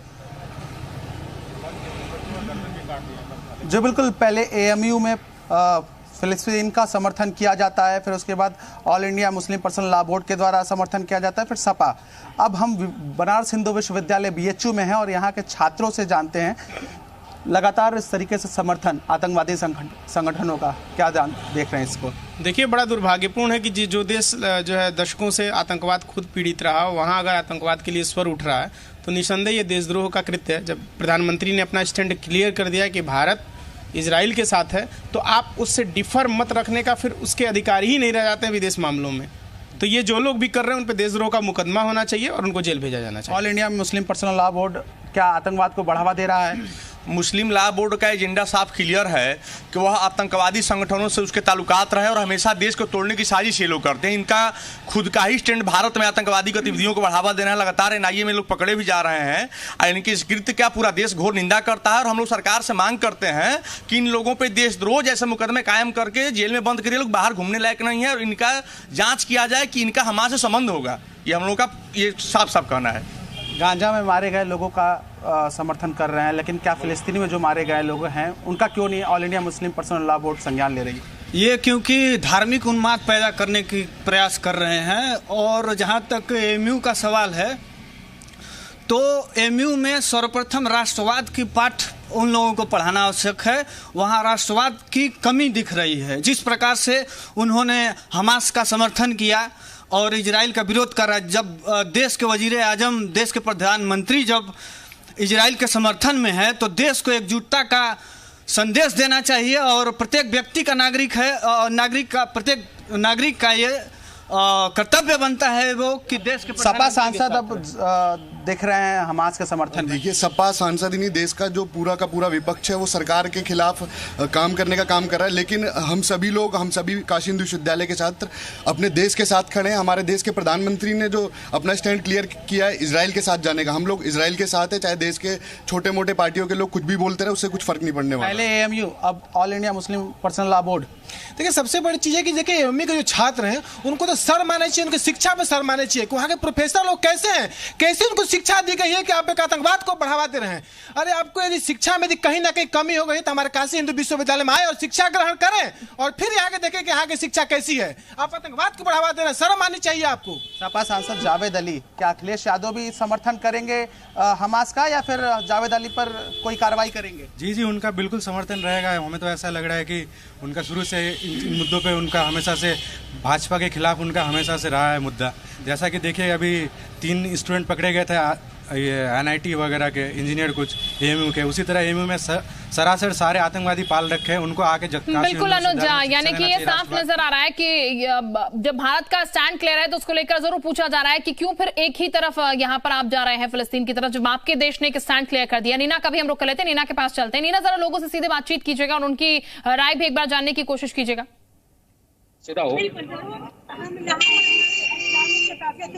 जो बिल्कुल पहले एएमयू में फिलिस्तीन का समर्थन किया जाता है, फिर उसके बाद all India Muslim personal law board के द्वारा समर्थन किया जाता है, फिर सपा। अब हम बनारस हिंदू विश्वविद्यालय बीएचयू में हैं और यहाँ के छात्रों से जानते हैं लगातार इस तरीके से समर्थन आतंकवादी संगठनों का, क्या देख रहे हैं इसको? देखिए, बड़ा दुर्भाग्यपूर्ण है कि जो देश जो है दशकों से आतंकवाद खुद पीड़ित रहा, वहाँ अगर आतंकवाद के लिए स्वर उठ रहा है तो निसंदेह ये देशद्रोह का कृत्य है। जब प्रधानमंत्री ने अपना स्टैंड क्लियर कर दिया कि भारत इजराइल के साथ है, तो आप उससे डिफर मत रखने का फिर उसके अधिकारी ही नहीं रह जाते हैं विदेश मामलों में। तो ये जो लोग भी कर रहे हैं उन पर देशद्रोह का मुकदमा होना चाहिए और उनको जेल भेजा जाना चाहिए। All India Muslim personal law board क्या आतंकवाद को बढ़ावा दे रहा है? मुस्लिम लॉ बोर्ड का एजेंडा साफ क्लियर है कि वह आतंकवादी संगठनों से उसके ताल्लुकात रहे और हमेशा देश को तोड़ने की साजिश ये लोग करते हैं। इनका खुद का ही स्टैंड भारत में आतंकवादी गतिविधियों को बढ़ावा देना है। लगातार एनआईए में लोग पकड़े भी जा रहे हैं और इनकी इस कृत्य का पूरा देश घोर निंदा करता है। और हम लोग सरकार से मांग करते हैं कि इन लोगों पर देशद्रोह जैसे मुकदमे कायम करके जेल में बंद करिए, लोग बाहर घूमने लायक नहीं है और इनका जाँच किया जाए कि इनका हमारे से संबंध होगा। ये हम लोग का ये साफ साफ कहना है। गांजा में मारे गए लोगों का समर्थन कर रहे हैं, लेकिन क्या फिलिस्तीनी में जो मारे गए लोग हैं उनका क्यों नहीं all India Muslim personal law board संज्ञान ले रही है? ये क्योंकि धार्मिक उन्माद पैदा करने की प्रयास कर रहे हैं। और जहाँ तक एएमयू का सवाल है तो एएमयू में सर्वप्रथम राष्ट्रवाद की पाठ उन लोगों को पढ़ाना आवश्यक है। वहाँ राष्ट्रवाद की कमी दिख रही है। जिस प्रकार से उन्होंने हमास का समर्थन किया और इजराइल का विरोध कर रहा है, जब देश के वजीर आजम, देश के प्रधानमंत्री जब इजराइल के समर्थन में है तो देश को एकजुटता का संदेश देना चाहिए। और प्रत्येक व्यक्ति का प्रत्येक नागरिक का ये कर्तव्य बनता है वो कि देश के सपा सांसद अब देख रहे हैं हमास के समर्थन। देखिए, सपा सांसद ही नहीं, देश का जो पूरा का पूरा विपक्ष है वो सरकार के खिलाफ काम करने का काम कर रहा है। लेकिन हम सभी काशी हिंदू विश्वविद्यालय के छात्र अपने देश के साथ खड़े हैं। हमारे देश के प्रधानमंत्री ने जो अपना स्टैंड क्लियर किया है इजराइल के साथ जाने का, हम लोग इजराइल के साथ है। चाहे देश के छोटे मोटे पार्टियों के लोग कुछ भी बोलते रहे, उससे कुछ फर्क नहीं पड़ने वाला। पहले एएमयू, अब all India Muslim personal law board. देखिए, सबसे बड़ी चीज़ है कि देखिए एएमयू के जो छात्र हैं उनको तो सर मानना चाहिए, उनकी शिक्षा पर सर मानना चाहिए कि वहाँ के प्रोफेसर लोग कैसे हैं, कैसे उनको शिक्षा दी गई है कि आप एक आतंकवाद को बढ़ावा दे रहे हैं। अरे आपको यदि शिक्षा में कहीं ना कहीं कमी हो गई तो हमारे काशी हिंदू विश्वविद्यालय में आए और शिक्षा ग्रहण करें और फिर यहाँ के देखें कि यहाँ की शिक्षा कैसी है। आप आतंकवाद को बढ़ावा दे रहे हैं, शर्म आनी चाहिए आपको। सपा सांसद जावेद अली, क्या अखिलेश यादव भी समर्थन करेंगे हमास का या फिर जावेद अली पर कोई कार्रवाई करेंगे? जी, उनका बिल्कुल समर्थन रहेगा। हमें तो ऐसा लग रहा है कि उनका शुरू से इन मुद्दों पे उनका हमेशा से भाजपा के खिलाफ उनका हमेशा से रहा है मुद्दा। जैसा कि देखिए, अभी 3 स्टूडेंट पकड़े गए थे ये एनआईटी वगैरह के इंजीनियर कुछ एएमयू के, उसी तरह एएमयू में सरासर सारे आतंकवादी पाल रखे हैं, उनको आके बिल्कुल अनुज, यानी कि ये साफ नजर आ रहा है कि जब भारत का स्टैंड क्लियर है तो उसको लेकर जरूर पूछा जा रहा है कि क्यों फिर एक ही तरफ यहाँ पर आप जा रहे हैं फिलिस्तीन की तरफ, जब आपके देश ने एक स्टैंड क्लियर कर दिया। नीना का भी हम रोक कर लेते हैं, नीना के पास चलते हैं। नीना, जरा लोगों से सीधे बातचीत कीजिएगा और उनकी राय भी एक बार जानने की कोशिश कीजिएगा। सीधा हो।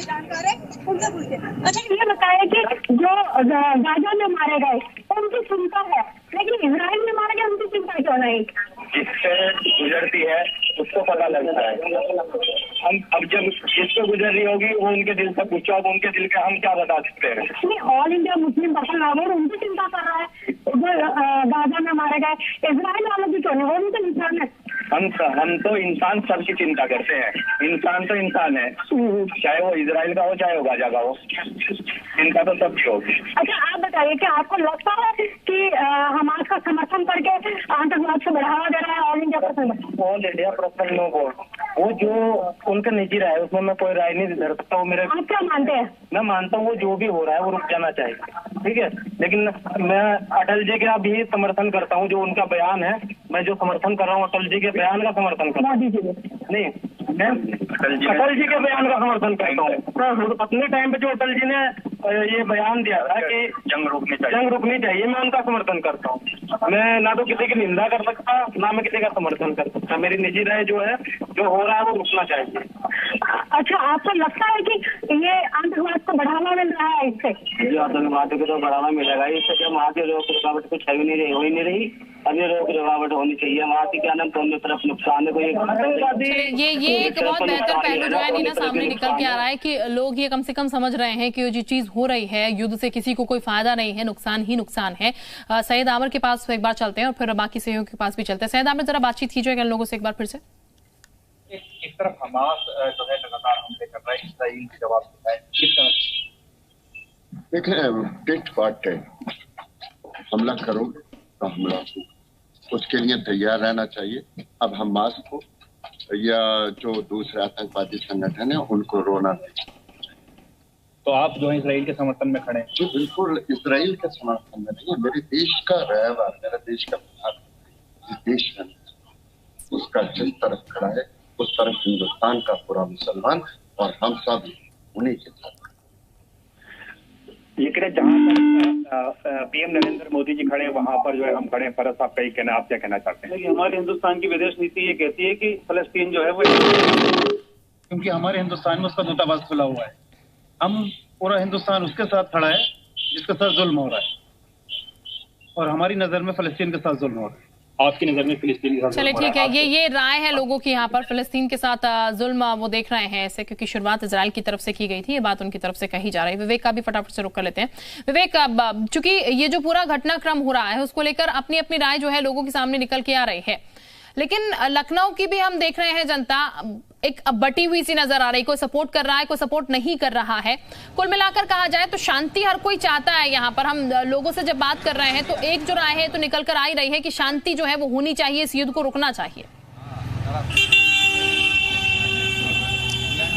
जानकार है उनसे पूछते। अच्छा, ये बताया कि जो गाजा में मारे गए उनकी चिंता है, लेकिन इजराइल में मारे गए उनकी चिंता क्यों नहीं? जिससे गुजरती है उसको पता लगता है। हम अब जब जिसको गुजर रही होगी वो उनके दिल से पूछो, अब उनके दिल के हम क्या बता सकते हैं? नहीं, all India Muslim personal law board उनकी चिंता कर रहा है जो गाजा में मारे गए, इजराइल वालों की क्यों नहीं? वो उनके इंसान है। हम तो इंसान सबकी चिंता करते हैं। इंसान तो इंसान है, चाहे वो इजराइल का हो चाहे वो गाजा का हो, इनका तो सबकी होगी। अच्छा, आप बताइए कि आपको लगता है कि कि हमास का समर्थन करके आतंकवाद को बढ़ावा दे रहा है all India person. All India person no board, वो जो उनका निजी राय है उसमें मैं कोई राय नहीं दे सकता। वो मेरे, आप क्या मानते हैं? मैं मानता हूँ वो जो भी हो रहा है वो रुक जाना चाहिए, ठीक है। लेकिन मैं अटल जी का भी समर्थन करता हूँ, जो उनका बयान है, मैं जो समर्थन कर रहा हूँ अटल जी के बयान का समर्थन कर रहा हूँ। नहीं, मैं अटल जी के बयान का समर्थन करता हूँ। अपने टाइम पे जो अटल जी ने ये बयान दिया था कि जंग रुकनी चाहिए, मैं उनका समर्थन करता हूँ। मैं ना तो किसी की निंदा कर सकता, ना मैं किसी का समर्थन कर सकता। मेरी निजी राय जो है, जो हो रहा है वो रुकना चाहिए। अच्छा, आपको लगता है कि ये आतंकवाद को बढ़ावा मिल रहा है इससे? जो आतंकवाद को तो बढ़ावा मिलेगा, इससे क्या वहाँ की रोक रुकावट कुछ हो ही नहीं रही। अभी रोक रुकावट होनी चाहिए वहाँ की, क्या नाम, दोनों तरफ नुकसान है। कोई ये एक बहुत बेहतर पहलू जो है नीना सामने निकल के आ रहा है कि लोग ये कम से कम समझ रहे हैं कि जो चीज हो रही है युद्ध से किसी को कोई फायदा नहीं है, नुकसान ही नुकसान है। सैयद आमिर के पास एक बार चलते हैं और फिर बाकी सहयोगियों के पास भी चलते हैं। सैयद आमिर, जरा बातचीत कीजिएगा इन लोगों से एक बार फिर से। एक तरफ हमास जो है लगातार हमले कर रहा है, इसराइल की जवाब देता है, किस तरह? देखें, टिट फॉर टेट, हमला करोगे तो हमला हो, उसके लिए तैयार रहना चाहिए। अब हमास को या जो दूसरे आतंकवादी संगठन है उनको रोना नहीं। तो आप जो है इसराइल के समर्थन में खड़े हैं? जी बिल्कुल, इसराइल के समर्थन में नहीं, मेरे देश का रहवा, मेरा देश का प्रधान, देश में उसका जिस तरफ खड़ा है उस तरफ हिंदुस्तान का पूरा मुसलमान, और हम सब उन्हीं के साथ। ये कह जहाँ पीएम नरेंद्र मोदी जी खड़े हैं वहां पर जो है हम खड़े हैं। फरज साहब का ही कहना, आप क्या कहना चाहते हैं? हमारे हिंदुस्तान की विदेश नीति ये कहती है कि फलस्तीन जो है वो, क्योंकि हमारे हिंदुस्तान में उसका दूतावास खुला हुआ है, हम पूरा हिंदुस्तान उसके साथ खड़ा है जिसके साथ जुल्म हो रहा है, और हमारी नजर में फलस्तीन के साथ जुल्म हो रहा है। आपकी नजर में फिलिस्तीन के साथ? चलिए ठीक है, ये राय है लोगों की यहाँ पर, फिलिस्तीन के साथ जुल्म वो देख रहे हैं ऐसे, क्योंकि शुरुआत इजराइल की तरफ से की गई थी, ये बात उनकी तरफ से कही जा रही है। विवेक का भी फटाफट से रुक कर लेते हैं। विवेक, चूंकि ये जो पूरा घटनाक्रम हो रहा है उसको लेकर अपनी अपनी राय जो है लोगों के सामने निकल के आ रही है, लेकिन लखनऊ की भी हम देख रहे हैं जनता एक बटी हुई सी नजर आ रही, कोई सपोर्ट कर रहा है, कोई सपोर्ट नहीं कर रहा है। कुल मिलाकर कहा जाए तो शांति हर कोई चाहता है। यहाँ पर हम लोगों से जब बात कर रहे हैं तो एक जो राय है तो निकल कर आ ही रही है कि शांति जो है वो होनी चाहिए, इस युद्ध को रुकना चाहिए।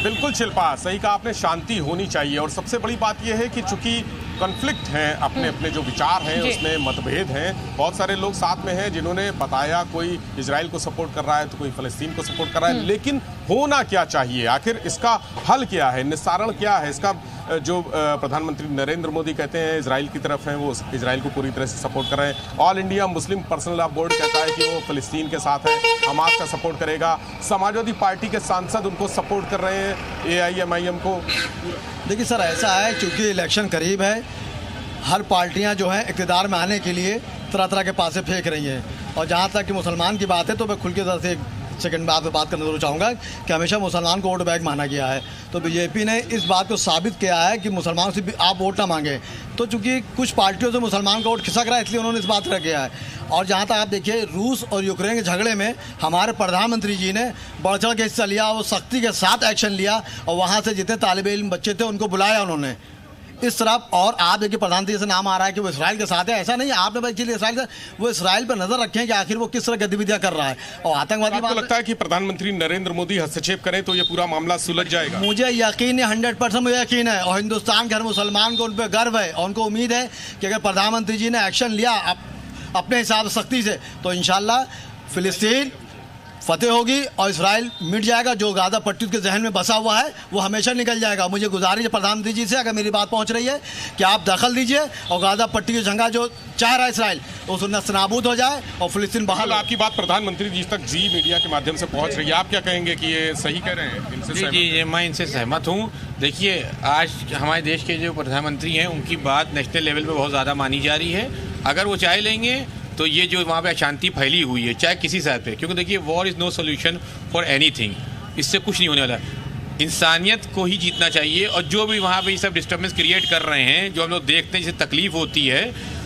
बिल्कुल शिल्पा, सही कहा आपने, शांति होनी चाहिए। और सबसे बड़ी बात यह है कि चूंकि कॉन्फ्लिक्ट हैं, अपने अपने जो विचार हैं उसमें मतभेद हैं, बहुत सारे लोग साथ में हैं जिन्होंने बताया कोई इजराइल को सपोर्ट कर रहा है तो कोई फलस्तीन को सपोर्ट कर रहा है, लेकिन होना क्या चाहिए, आखिर इसका हल क्या है, निस्तारण क्या है इसका? जो प्रधानमंत्री नरेंद्र मोदी कहते हैं इजराइल की तरफ हैं, वो इजराइल को पूरी तरह से सपोर्ट कर रहे हैं। All India Muslim personal law board कहता है कि वो फलस्तीन के साथ है, हमास का सपोर्ट करेगा। समाजवादी पार्टी के सांसद उनको सपोर्ट कर रहे हैं, AIMIM को। देखिए सर, ऐसा है चूंकि इलेक्शन करीब है, हर पार्टियां जो है इक़्तिदार में आने के लिए तरह तरह के पासे फेंक रही हैं। और जहां तक कि मुसलमान की बात है तो मैं खुल के तरह से सेकंड बाद में बात करना जरूर चाहूँगा कि हमेशा मुसलमान को वोट बैंक माना गया है। तो बीजेपी ने इस बात को साबित किया है कि मुसलमानों से भी आप वोट ना मांगे। तो चूंकि कुछ पार्टियों से मुसलमान का वोट खिसक रहा है, इसलिए उन्होंने इस बात का किया है। और जहाँ तक आप देखिए, रूस और यूक्रेन के झगड़े में हमारे प्रधानमंत्री जी ने बढ़ चढ़ के हिस्सा लिया, वो सख्ती के साथ एक्शन लिया, और वहाँ से जितने तालिब इल्म बच्चे थे उनको बुलाया उन्होंने इस तरफ। और आप देखिए, प्रधानमंत्री से नाम आ रहा है कि वो इसराइल के साथ है, ऐसा नहीं है। आपने भाई इसराइल का, वो इसराइल पर नजर रखें कि आखिर वो किस तरह गतिविधियां कर रहा है। और आतंकवादी, आपको लगता है कि प्रधानमंत्री नरेंद्र मोदी हस्तक्षेप करें तो ये पूरा मामला सुलझ जाएगा? मुझे यकीन है, 100% मुझे यकीन है। और हिंदुस्तान के हर मुसलमान को उन पर गर्व है, और उनको उम्मीद है कि अगर प्रधानमंत्री जी ने एक्शन लिया अपने हिसाब से सख्ती से, तो इंशाल्लाह फिलिस्तीन फतेह होगी और इसराइल मिट जाएगा। जो गाजा पट्टी के जहन में बसा हुआ है वो हमेशा निकल जाएगा। मुझे गुजारिश है प्रधानमंत्री जी से, अगर मेरी बात पहुंच रही है, कि आप दखल दीजिए और गाजा पट्टी की जंगा जो चाह रहा है इसराइल, उसको नस्तनाबूद हो जाए और फिलिस्तीन बहाल। आपकी बात प्रधानमंत्री जी तक जी मीडिया के माध्यम से पहुंच रही है, आप क्या कहेंगे कि ये सही कह रहे हैं? इनसे जी, मैं इनसे सहमत हूँ। देखिए, आज हमारे देश के जो प्रधानमंत्री हैं उनकी बात नेशनल लेवल पर बहुत ज़्यादा मानी जा रही है। अगर वो चाहे लेंगे तो ये जो वहाँ पे अशांति फैली हुई है, चाहे किसी साथ पे, क्योंकि देखिए war is no solution for anything, इससे कुछ नहीं होने वाला। इंसानियत को ही जीतना चाहिए। और जो भी वहाँ पे ये सब डिस्टर्बेंस क्रिएट कर रहे हैं, जो हम लोग देखते हैं, जिसे तकलीफ होती है,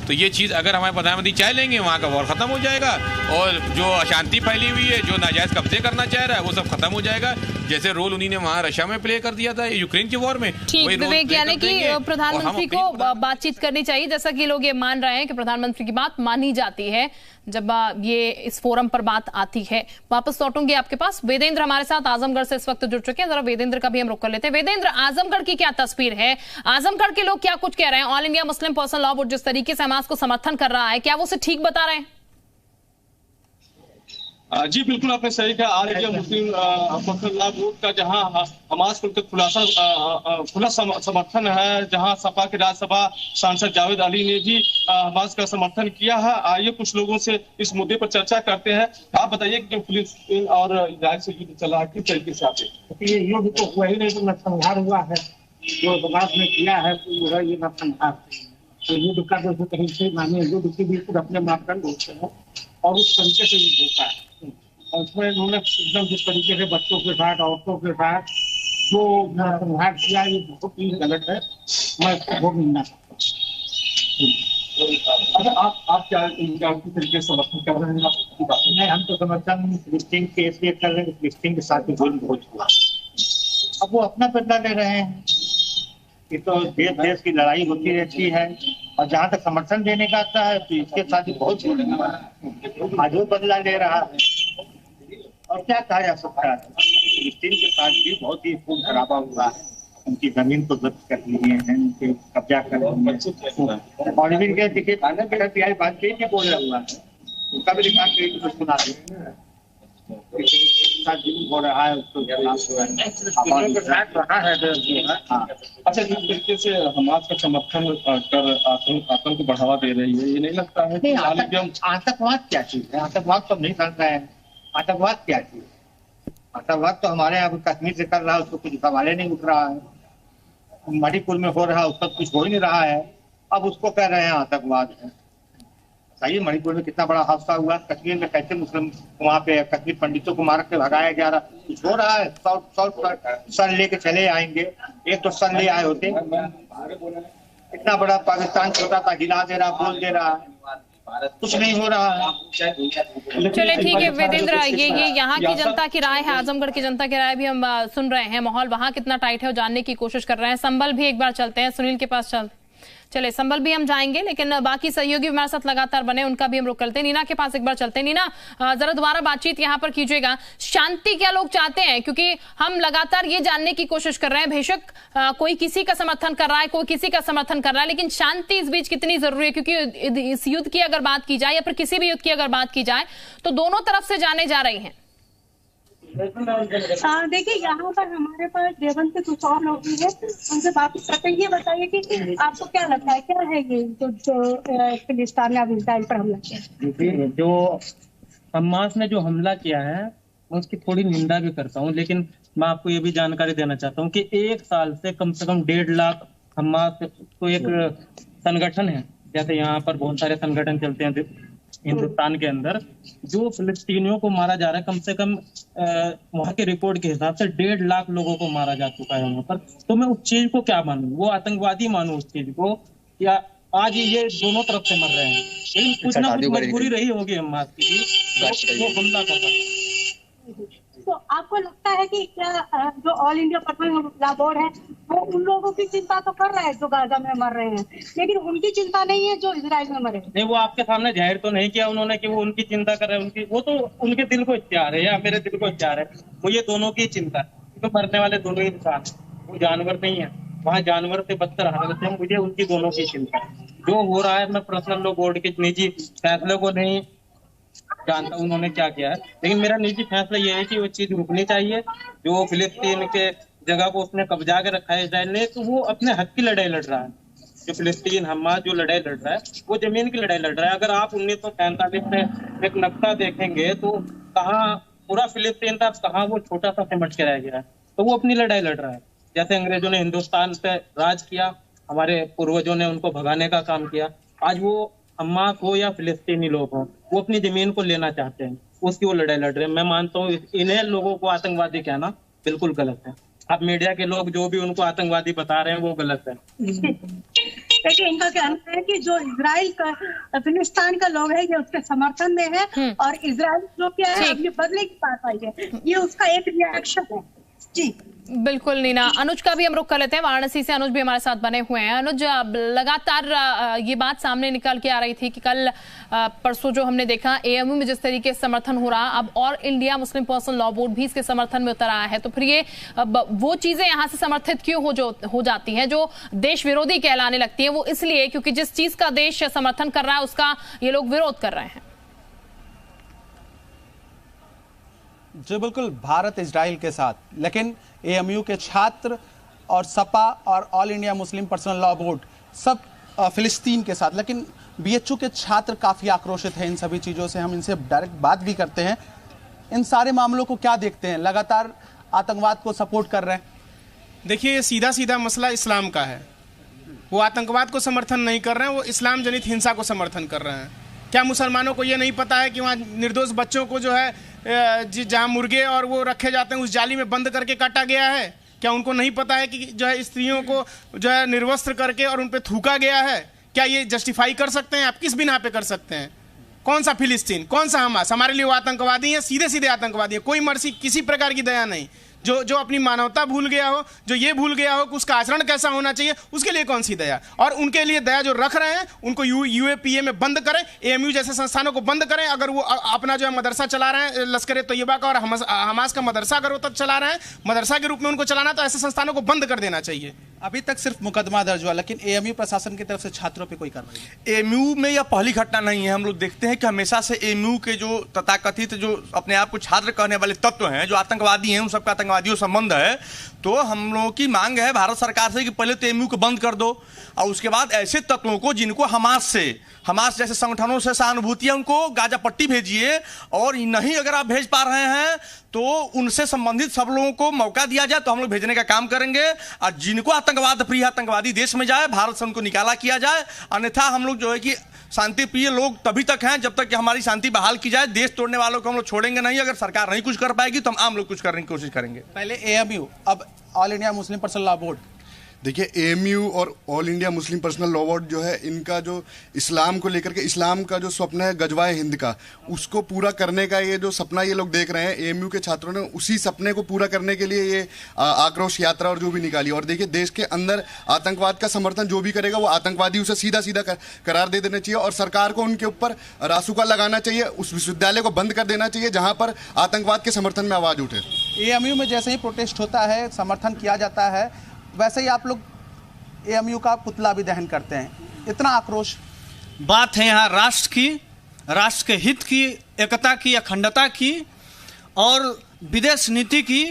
तो ये चीज़ अगर हमारे प्रधानमंत्री चाह लेंगे, वहाँ का वॉर खत्म हो जाएगा और जो अशांति फैली हुई है, जो नाजायज कब्जे करना चाह रहा है, वो सब खत्म हो जाएगा। जैसे रोल उन्हीं ने वहाँ रशिया में प्ले कर दिया था यूक्रेन के वॉर में। ठीक विवेक, यानी कि प्रधानमंत्री को बातचीत करनी चाहिए, जैसा कि लोग ये मान रहे हैं कि प्रधानमंत्री की बात मानी जाती है जब ये इस फोरम पर बात आती है। वापस लौटूंगी आपके पास। वेदेंद्र हमारे साथ आजमगढ़ से इस वक्त जुड़ चुके हैं, जरा वेदेंद्र का भी हम रुख कर लेते हैं। वेदेंद्र, आजमगढ़ की क्या तस्वीर है? आजमगढ़ के लोग क्या कुछ कह रहे हैं? All India Muslim personal law board जिस तरीके से हमास को समर्थन कर रहा है, क्या वो उसे ठीक बता रहे हैं? जी बिल्कुल, आपने सही कहा। All India Muslim personal law board का जहां हमास को खुला समर्थन है, जहां सपा के राज्यसभा सांसद जावेद अली ने भी हमास का समर्थन किया है। आइए कुछ लोगों से इस मुद्दे पर चर्चा करते हैं। आप बताइए कि फिलिस्तीन और इजराइल से युद्ध चला, किस तरीके से आते? ये युद्ध तो हुआ ही नहीं, तो नरसंहार हुआ है। जो हमास ने किया है तो ये नरसंहार। तो युद्ध का जो कहीं से माने, युद्ध की भी खुद अपने मापदंड होते हैं और उस तरीके से युद्ध होता है। और उसमें इन्होंने एकदम जिस तरीके से बच्चों के साथ, औरतों के साथ जो नरसंहार किया, ये बहुत ही गलत है। मैं इसको बहुत निंदा करता हूँ। अच्छा, आप क्या किस तरीके से समर्थन कर रहे हैं? नहीं, हम तो समर्थन फिलिस्तीन के इसलिए कर रहे हैं, फिलिस्तीन के साथ जुल्म बहुत हुआ। अब वो अपना बदला ले रहे हैं। ये तो देश की लड़ाई होती रहती है, और जहाँ तक समर्थन देने का आता है तो इसके साथ ही बहुत जुल्म हुआ है। आज वो बदला ले रहा है, और क्या कहा जा सकता है। फिलिस्तीन के साथ भी बहुत ही खून खराबा हुआ है। उनकी जमीन को जब्त कर लिए हैं, उनके कब्जा कर लिए हैं। और इनके देखिए बातचीत भी बोला हुआ है, उनका भी रिकॉर्ड तो सुना दें। हो रहा है उसको अच्छा, जिस तरीके से हमास का समर्थन कर आतंक को बढ़ावा दे रही है, ये नहीं लगता है कि आतंकवाद क्या चीज है? आतंकवाद तो नहीं कर रहे हैं। आतंकवाद क्या चीज? आतंकवाद तो हमारे यहाँ कश्मीर से कर रहा है, उसको कुछ सवाल नहीं उठ रहा है। मणिपुर में हो रहा है, उसका कुछ हो ही नहीं रहा है। अब उसको कह रहे हैं आतंकवाद है। बताइए, मणिपुर में कितना बड़ा हादसा हुआ, कश्मीर में कैसे मुस्लिम वहाँ पे कश्मीर पंडितों को मार के भगाया जा रहा, कुछ हो रहा है? सन लेके चले आएंगे, एक तो सन ले आए होते। इतना बड़ा पाकिस्तान छोटा सा हिला दे रहा, बोल दे रहा, कुछ नहीं हो रहा है। चलिए ठीक है वेदेंद्र, ये यहाँ की जनता की राय है, आजमगढ़ की जनता की राय भी हम सुन रहे हैं। माहौल वहाँ कितना टाइट है वो जानने की कोशिश कर रहे हैं। संबल भी एक बार चलते हैं, सुनील के पास चले संबल भी हम जाएंगे, लेकिन बाकी सहयोगी हमारे साथ लगातार बने, उनका भी हम रुख करते हैं। नीना के पास एक बार चलते हैं। नीना, जरा दोबारा बातचीत यहाँ पर कीजिएगा। शांति क्या लोग चाहते हैं? क्योंकि हम लगातार ये जानने की कोशिश कर रहे हैं, बेशक कोई किसी का समर्थन कर रहा है, कोई किसी का समर्थन कर रहा है, लेकिन शांति इस बीच कितनी जरूरी है? क्योंकि इस युद्ध की अगर बात की जाए या फिर किसी भी युद्ध की अगर बात की जाए तो दोनों तरफ से जाने जा रही है। देखिए, यहाँ पर हमारे पास देवबंद से कुछ और लोग भी है, उनसे बात करते हैं। ये बताइए कि आपको क्या लगता है, क्या है ये जो फिलिस्तीन या इजराइल पर हमला किया? जो हमास ने जो हमला किया है मैं उसकी थोड़ी निंदा भी करता हूँ, लेकिन मैं आपको ये भी जानकारी देना चाहता हूँ कि एक साल से कम 1.5 लाख हमास तो एक संगठन है, जैसे यहाँ पर बहुत सारे संगठन चलते हैं हिंदुस्तान के अंदर, जो फिलिस्तीनियों को मारा जा रहा है, कम से कम वहाँ के रिपोर्ट के हिसाब से 1.5 लाख लोगों को मारा जा चुका है वहाँ पर। तो मैं उस चीज को क्या मानूं? वो आतंकवादी मानूं उस चीज को, या आज ये दोनों तरफ से मर रहे हैं? लेकिन कुछ ना कुछ मजबूरी रही होगी हमास की, वो हमला कर रहा है। तो आपको लगता है कि क्या जो all India personal law board है वो उन लोगों की चिंता तो कर रहा है जो गाजा में मर रहे हैं, लेकिन उनकी चिंता नहीं है जो इजराइल में मरे? नहीं, वो आपके सामने जाहिर तो नहीं किया उन्होंने कि वो उनकी चिंता कर रहे हैं। उनकी वो तो उनके दिल को इख्तियार है या मेरे दिल को इख्तियार है, मुझे दोनों की चिंता है। तो मरने वाले दोनों ही इंसान, वो जानवर नहीं है। वहाँ जानवर से बदतर हालत है, मुझे उनकी दोनों की चिंता है। जो हो रहा है, मैं पर्सनल लॉ बोर्ड के निजी फैसले को नहीं जानता उन्होंने क्या किया है, लेकिन मेरा निजी फैसला ये है कि वो चीज रुकनी चाहिए। जो फिलिस्तीन के जगह को उसने कब्जा के रखा है इजराइल ने, तो वो अपने हक की लड़ाई लड़ रहा है। जो फिलिस्तीन हमास जो लड़ाई लड़ रहा है वो जमीन की लड़ाई लड़ रहा है। अगर आप 1947 में एक नक्शा देखेंगे तो कहाँ पूरा फिलिस्तीन था, कहाँ वो छोटा सा सिमट के रह गया है। तो वो अपनी लड़ाई लड़ रहा है। जैसे अंग्रेजों ने हिंदुस्तान पे राज किया, हमारे पूर्वजों ने उनको भगाने का काम किया, आज वो हमास हो या फिलिस्तीनी लोग हो, वो अपनी जमीन को लेना चाहते हैं, उसकी वो लड़ाई लड़ रहे हैं। मैं मानता हूँ इन्हें लोगों को आतंकवादी कहना बिल्कुल गलत है। अब मीडिया के लोग जो भी उनको आतंकवादी बता रहे हैं वो गलत है। लेकिन इनका कहना है कि जो इजराइल का फिलिस्तीन का लोग है ये उसके समर्थन में है और इजराइल जो क्या है अपने बदले की कार्रवाई है, ये उसका एक रिएक्शन है। जी बिल्कुल नीना। अनुज का भी हम रुख कर लेते हैं, वाराणसी से अनुज भी हमारे साथ बने हुए हैं। अनुज, लगातार ये बात सामने निकल के आ रही थी कि कल परसों जो हमने देखा एएमयू में जिस तरीके से समर्थन हो रहा, अब और India Muslim personal law board भी इसके समर्थन में उतर आया है, तो फिर ये वो चीजें यहाँ से समर्थित क्यों हो जाती हैं जो देश विरोधी कहलाने लगती है? वो इसलिए क्योंकि जिस चीज का देश समर्थन कर रहा है उसका ये लोग विरोध कर रहे हैं। जी बिल्कुल, भारत इजराइल के साथ, लेकिन एएमयू के छात्र और सपा और all India Muslim personal law board सब फिलिस्तीन के साथ, लेकिन बीएचयू के छात्र काफ़ी आक्रोशित हैं इन सभी चीज़ों से। हम इनसे डायरेक्ट बात भी करते हैं। इन सारे मामलों को क्या देखते हैं? लगातार आतंकवाद को सपोर्ट कर रहे हैं। देखिए, ये सीधा सीधा मसला इस्लाम का है। वो आतंकवाद को समर्थन नहीं कर रहे हैं, वो इस्लाम जनित हिंसा को समर्थन कर रहे हैं। क्या मुसलमानों को ये नहीं पता है कि वहाँ निर्दोष बच्चों को जो है जहाँ मुर्गे और वो रखे जाते हैं उस जाली में बंद करके काटा गया है? क्या उनको नहीं पता है कि जो है स्त्रियों को जो है निर्वस्त्र करके और उन पे थूका गया है? क्या ये जस्टिफाई कर सकते हैं आप? किस बिना पे कर सकते हैं? कौन सा फिलिस्तीन, कौन सा हमास? हमारे लिए वो आतंकवादी है, सीधे सीधे आतंकवादी है। कोई मर्सी, किसी प्रकार की दया नहीं। जो अपनी मानवता भूल गया हो, जो ये भूल गया हो कि उसका आचरण कैसा होना चाहिए, उसके लिए कौन सी दया? और उनके लिए दया जो रख रहे हैं उनको यूएपीए में बंद करें, एएमयू जैसे संस्थानों को बंद करें। अगर वो अपना जो है मदरसा चला रहे हैं, लश्कर तैयबा का और हमास का मदरसा अगर वो तक चला रहे हैं, मदरसा के रूप में उनको चलाना, तो ऐसे संस्थानों को बंद कर देना चाहिए। अभी तक सिर्फ मुकदमा दर्ज हुआ, लेकिन एएमयू प्रशासन की तरफ से छात्रों पे कोई कार्रवाई? एएमयू में यह पहली घटना नहीं है। हम लोग देखते हैं कि हमेशा से एएमयू के जो तथाकथित जो अपने आप को छात्र कहने वाले तत्व हैं, जो आतंकवादी हैं, उन सबका आतंकवादियों से संबंध है। तो हम लोगों की मांग है भारत सरकार से कि पहले तो एएमयू को बंद कर दो और उसके बाद ऐसे तत्वों को जिनको हमास जैसे संगठनों से सहानुभूति है उनको गाजा पट्टी भेजिए, और नहीं अगर आप भेज पा रहे हैं तो उनसे संबंधित सब लोगों को मौका दिया जाए तो हम लोग भेजने का काम करेंगे। और जिनको आतंकवाद प्रिय आतंकवादी देश में जाए, भारत से उनको निकाला किया जाए। अन्यथा हम लोग जो है कि शांति प्रिय लोग तभी तक हैं जब तक कि हमारी शांति बहाल की जाए। देश तोड़ने वालों को हम लोग छोड़ेंगे नहीं। अगर सरकार नहीं कुछ कर पाएगी तो हम आम लोग कुछ करने की कोशिश करेंगे। पहले एएमयू, अब all India Muslim personal law board. देखिए, एएमयू और all India Muslim personal law board जो है, इनका जो इस्लाम को लेकर के, इस्लाम का जो स्वप्न है गजवाए हिंद का, उसको पूरा करने का ये जो सपना ये लोग देख रहे हैं, एएमयू के छात्रों ने उसी सपने को पूरा करने के लिए ये आक्रोश यात्रा और जो भी निकाली। और देखिए, देश के अंदर आतंकवाद का समर्थन जो भी करेगा वो आतंकवादी, उसे सीधा सीधा करार दे देना चाहिए और सरकार को उनके ऊपर रासुका लगाना चाहिए। उस विश्वविद्यालय को बंद कर देना चाहिए जहाँ पर आतंकवाद के समर्थन में आवाज उठे। एएमयू में जैसे ही प्रोटेस्ट होता है, समर्थन किया जाता है, वैसे ही आप लोग एएमयू का पुतला भी दहन करते हैं। इतना आक्रोश। बात है यहाँ राष्ट्र की, राष्ट्र के हित की, एकता की, अखंडता की और विदेश नीति की।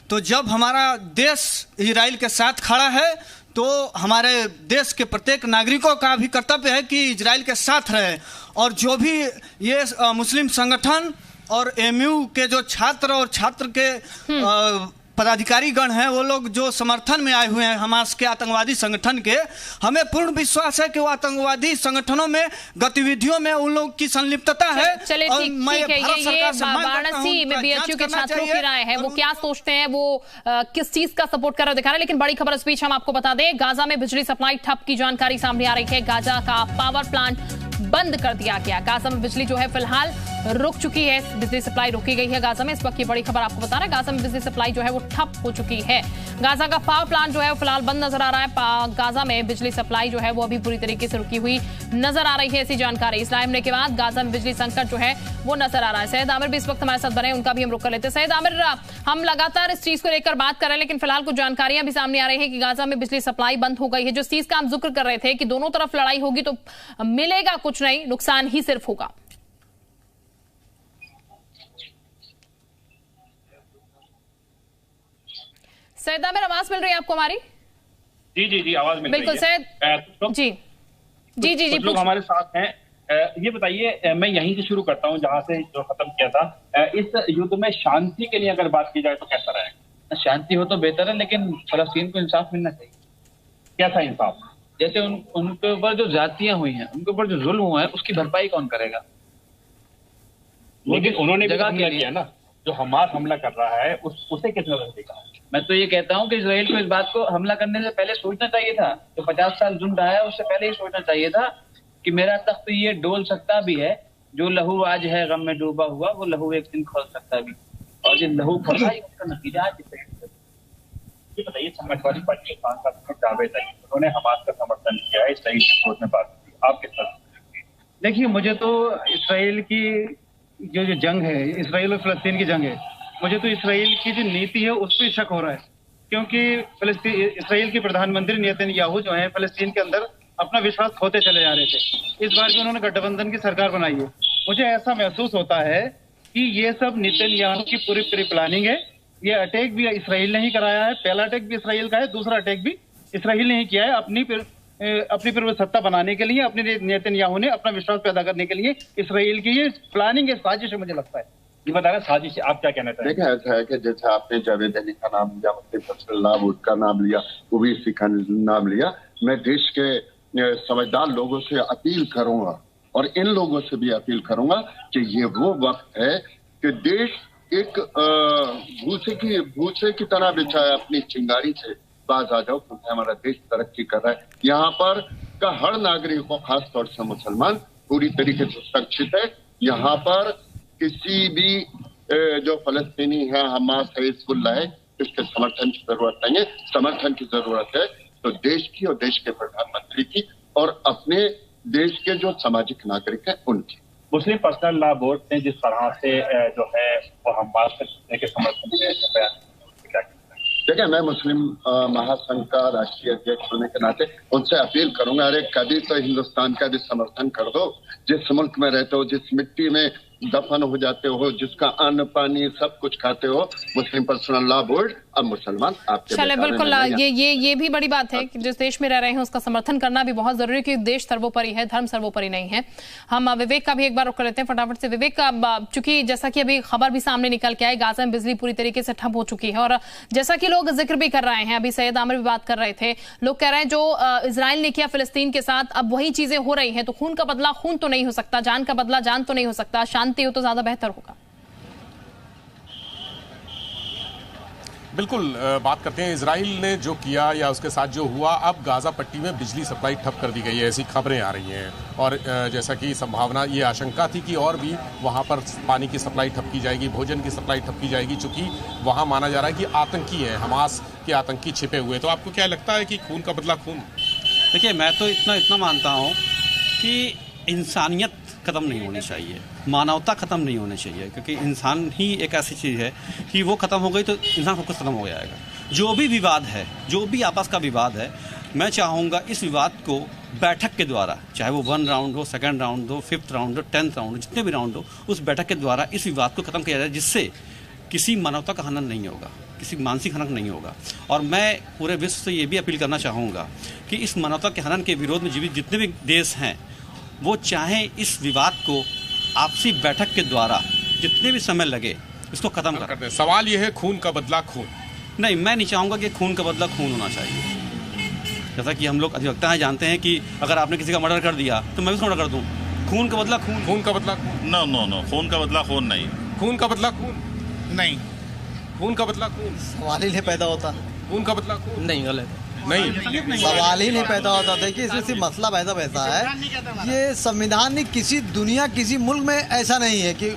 तो जब हमारा देश इजराइल के साथ खड़ा है तो हमारे देश के प्रत्येक नागरिकों का भी कर्तव्य है कि इजराइल के साथ रहे। और जो भी ये मुस्लिम संगठन और एएमयू के जो छात्र और छात्र के पदाधिकारी गण हैं, वो लोग जो समर्थन में आए हुए हैं हमास के आतंकवादी संगठन के, हमें पूर्ण विश्वास है कि वो आतंकवादी संगठनों में गतिविधियों में उन लोग की संलिप्तता है। चलिए ठीक है, ये वाराणसी में बीएचयू के छात्रों की राय है, वो क्या सोचते हैं, वो किस चीज का सपोर्ट कर रहे दिखा रहे हैं। लेकिन बड़ी खबर इस बीच हम आपको बता दें, गाजा में बिजली सप्लाई ठप की जानकारी सामने आ रही है। गाजा का पावर प्लांट बंद कर दिया गया। गाजा में बिजली जो है फिलहाल रुक चुकी है, बिजली सप्लाई रोकी गई है गाजा में। इस वक्त की बड़ी खबर आपको बता रहे हैं, गाजा में बिजली सप्लाई जो है वो ठप हो चुकी है। गाजा का पावर प्लांट जो है वो फिलहाल बंद नजर आ रहा है। गाजा में बिजली सप्लाई जो है वो अभी पूरी तरीके से रुकी हुई नजर आ रही है, ऐसी जानकारी। इस्लाम हमले के बाद गाजा में बिजली संकट जो है वो नजर आ रहा है। सैयद आमिर भी इस वक्त हमारे साथ बने, उनका भी हम रुक कर लेते हैं। सैयद आमिर, हम लगातार इस चीज को लेकर बात कर रहे हैं, लेकिन फिलहाल कुछ जानकारियां भी सामने आ रही है कि गाजा में बिजली सप्लाई बंद हो गई है। जिस चीज का हम जिक्र कर रहे थे कि दोनों तरफ लड़ाई होगी तो मिलेगा कुछ नहीं, नुकसान ही सिर्फ होगा। सैयद आमिर, आवाज मिल रही है आपको हमारी? जी आवाज मिल रही है। बिल्कुल सैयद जी कुछ लोग हमारे साथ हैं। ये बताइए, मैं यहीं से शुरू करता हूं जहां से जो खत्म किया था। इस युद्ध में शांति के लिए अगर बात की जाए तो कैसा रहेगा? शांति हो तो बेहतर है, लेकिन फलस्तीन को इंसाफ मिलना चाहिए। कैसा इंसाफ? जैसे उनके ऊपर जो जातियां हुई हैं, उनके ऊपर जो जुल्म हुआ है, उसकी भरपाई कौन करेगा? लेकिन उन्होंने भी हमला किया ना। जो हमास हमला कर रहा है उसे किस नजर से देखा? मैं तो ये कहता हूँ कि इजराइल को इस बात को हमला करने से पहले सोचना चाहिए था। जो 50 साल जुल्म रहा है उससे पहले ही सोचना चाहिए था कि मेरा तख्त ये डोल सकता भी है, जो लहू आज है गम में डूबा हुआ, वो लहू एक दिन खोल सकता भी, और ये लहू खोला उसका नतीजा आज। ये बताइए, समाजवादी पार्टी के सांसद जावेद अली, उन्होंने हमास का समर्थन किया है, इसराइल की विरोध में बात की, आप किस तरह? देखिए, मुझे तो इसराइल की जो जंग है, इसराइल और फिलिस्तीन की जंग है, मुझे तो इसराइल की जो नीति है उस पर शक हो रहा है, क्योंकि इसराइल के प्रधानमंत्री नेतन्याहू जो है फिलिस्तीन के अंदर अपना विश्वास खोते चले जा रहे थे। इस बार भी उन्होंने गठबंधन की सरकार बनाई है। मुझे ऐसा महसूस होता है कि ये सब नेतन्याहू की पूरी प्लानिंग है। ये अटैक भी इसराइल ने ही कराया है, पहला अटैक भी इसराइल का है, दूसरा अटैक भी इसराइल ने ही किया है। अपनी फिर सत्ता बनाने के लिए, अपने नेतन्याहू ने अपना विश्वास पैदा करने के लिए इसराइल की ये प्लानिंग है, साजिश है, मुझे लगता है। ये बताया साजिश, आप क्या कहना चाहते हैं? देखिए, ऐसा है कि जैसे आपने जावेद अली का नाम लिया, मुस्लिम पर्सनल लॉ बोर्ड का नाम लिया, ओबीसी का नाम लिया, मैं देश के समझदार लोगों से अपील करूंगा और इन लोगों से भी अपील करूंगा कि ये वो वक्त है कि देश एक भूसे की तरह बिछाया अपनी चिंगारी से बाज आ जाओ, क्योंकि हमारा देश तरक्की कर रहा है। यहाँ पर का हर नागरिक को, खासतौर से मुसलमान, पूरी तरीके से सुरक्षित है। यहाँ पर किसी भी जो फलस्तीनी है, हमास है, हिजबुल्लाह है, इसके समर्थन की जरूरत नहीं है। समर्थन की जरूरत है तो देश की और देश के प्रधानमंत्री की और अपने देश के जो सामाजिक नागरिक हैं उनकी। मुस्लिम पर्सनल लॉ बोर्ड ने जिस तरह से जो है वो हमास के समर्थन में, देखिए, मैं मुस्लिम महासंघ का राष्ट्रीय अध्यक्ष होने के नाते उनसे अपील करूंगा, अरे कभी तो हिंदुस्तान का भी समर्थन कर दो। जिस मुल्क में रहते हो, जिस मिट्टी में दफन हो जाते हो, जिसका अन्न पानी सब कुछ खाते हो, मुस्लिम पर्सनल लॉ बोर्ड अब मुसलमान आपके। चले, बिल्कुल, ये भी बड़ी बात है कि जिस देश में रह रहे हैं उसका समर्थन करना भी बहुत जरूरी है, क्योंकि देश सर्वोपरि है, धर्म सर्वोपरि नहीं है। हम विवेक का भी एक बार रुक कर लेते हैं फटाफट से। विवेक, चूंकि जैसा कि अभी खबर भी सामने निकल के आई, गाजा में बिजली पूरी तरीके से ठप हो चुकी है, और जैसा कि लोग जिक्र भी कर रहे हैं, अभी सैयद आमिर भी बात कर रहे थे, लोग कह रहे हैं जो इजराइल ने किया फिलिस्तीन के साथ, अब वही चीजें हो रही हैं, तो खून का बदला खून तो नहीं हो सकता, जान का बदला जान तो नहीं हो सकता, शांति हो तो ज्यादा बेहतर होगा। बिल्कुल, बात करते हैं इजराइल ने जो किया या उसके साथ जो हुआ। अब गाजा पट्टी में बिजली सप्लाई ठप कर दी गई है, ऐसी खबरें आ रही हैं, और जैसा कि संभावना, ये आशंका थी कि और भी वहां पर पानी की सप्लाई ठप की जाएगी, भोजन की सप्लाई ठप की जाएगी, चूंकि वहां माना जा रहा है कि आतंकी है, हमास के आतंकी छिपे हुए। तो आपको क्या लगता है कि खून का बदला खून? देखिए, मैं तो इतना मानता हूँ कि इंसानियत खत्म नहीं होनी चाहिए, मानवता खत्म नहीं होनी चाहिए, क्योंकि इंसान ही एक ऐसी चीज़ है कि वो खत्म हो गई तो इंसान सब कुछ खत्म हो जाएगा। जो भी विवाद है, जो भी आपस का विवाद है, मैं चाहूँगा इस विवाद को बैठक के द्वारा, चाहे वो 1 राउंड हो, 2nd राउंड हो, 5th राउंड हो, 10th राउंड हो, जितने भी राउंड हो, उस बैठक के द्वारा इस विवाद को खत्म किया जाए, जिससे किसी मानवता का हनन नहीं होगा, किसी मानसिक हनन नहीं होगा। और मैं पूरे विश्व से ये भी अपील करना चाहूँगा कि इस मानवता के हनन के विरोध में जीवित जितने भी देश हैं, वो चाहे इस विवाद को आपसी बैठक के द्वारा जितने भी समय लगे इसको खत्म कर दें। सवाल ये है, खून का बदला खून नहीं, मैं नहीं चाहूँगा कि खून का बदला खून होना चाहिए। जैसा कि हम लोग अधिवक्ता हैं, जानते हैं कि अगर आपने किसी का मर्डर कर दिया तो मैं भी उसका मर्डर कर दूँ। खून का बदला खून, खून का बदला खून, नो, खून का बदला खून नहीं, खून का बदला खून नहीं, खून का बदला खून सवाल ही नहीं पैदा होता, खून का बदला खून नहीं, गलत नहीं, सवाल ही नहीं पैदा होता। देखिए, इसमें सिर्फ मसला पैदा वैसा है, ये संविधान ने किसी दुनिया, किसी मुल्क में ऐसा नहीं है कि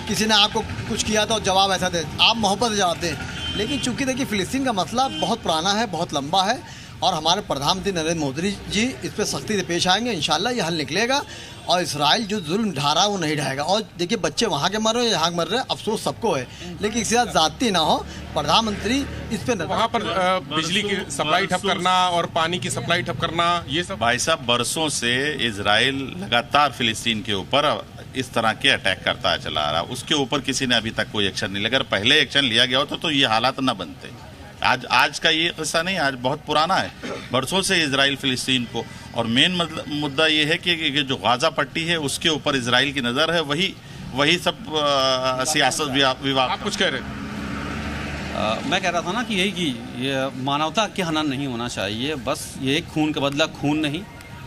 किसी ने आपको कुछ किया तो जवाब ऐसा दे, आप मोहब्बत से जवाब दें। लेकिन चूंकि देखिए, फिलिस्तीन का मसला बहुत पुराना है, बहुत लंबा है, और हमारे प्रधानमंत्री नरेंद्र मोदी जी इस पर सख्ती से पेश आएंगे। इंशाल्लाह ये हल निकलेगा और इसराइल जो जुल्म ढा रहा है वो नहीं ढाएगा। और देखिए, बच्चे वहाँ के मर रहे हैं, यहाँ मर रहे हैं, अफसोस सबको है, लेकिन इसके साथ जाती ना हो। प्रधानमंत्री इस पे वहाँ पर बिजली की सप्लाई ठप करना और पानी की सप्लाई ठप करना, ये सब। भाई साहब, बरसों से इजराइल लगातार फिलिस्तीन के ऊपर इस तरह के अटैक करता चला रहा, उसके ऊपर किसी ने अभी तक कोई एक्शन नहीं लिया। अगर पहले एक्शन लिया गया होता तो ये हालात न बनते। आज का ये किस्सा नहीं, आज बहुत पुराना है, बरसों से इजराइल फिलिस्तीन को, और मेन मुद्दा ये है कि जो गाजा पट्टी है उसके ऊपर इजराइल की नज़र है, वही सब सियासत विवाद। आप कुछ कह रहे थे? मैं कह रहा था ना कि यही कि ये मानवता के हनन नहीं होना चाहिए, बस ये खून का बदला खून नहीं,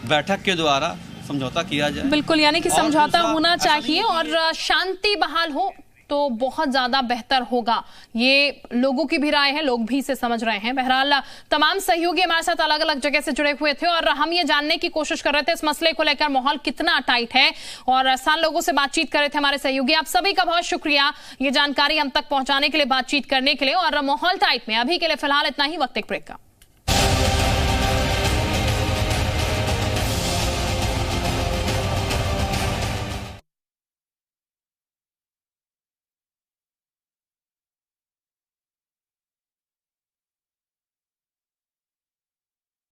बैठक के द्वारा समझौता किया जाए। बिल्कुल, यानी कि समझौता होना चाहिए और शांति बहाल हो, तो बहुत ज्यादा बेहतर होगा। ये लोगों की भी राय है, लोग भी इसे समझ रहे हैं। बहरहाल तमाम सहयोगी हमारे साथ अलग अलग जगह से जुड़े हुए थे और हम ये जानने की कोशिश कर रहे थे इस मसले को लेकर माहौल कितना टाइट है, और स्थानीय लोगों से बातचीत कर रहे थे हमारे सहयोगी। आप सभी का बहुत शुक्रिया ये जानकारी हम तक पहुंचाने के लिए, बातचीत करने के लिए। और माहौल टाइट में अभी के लिए फिलहाल इतना ही। वक्त एक ब्रेक का।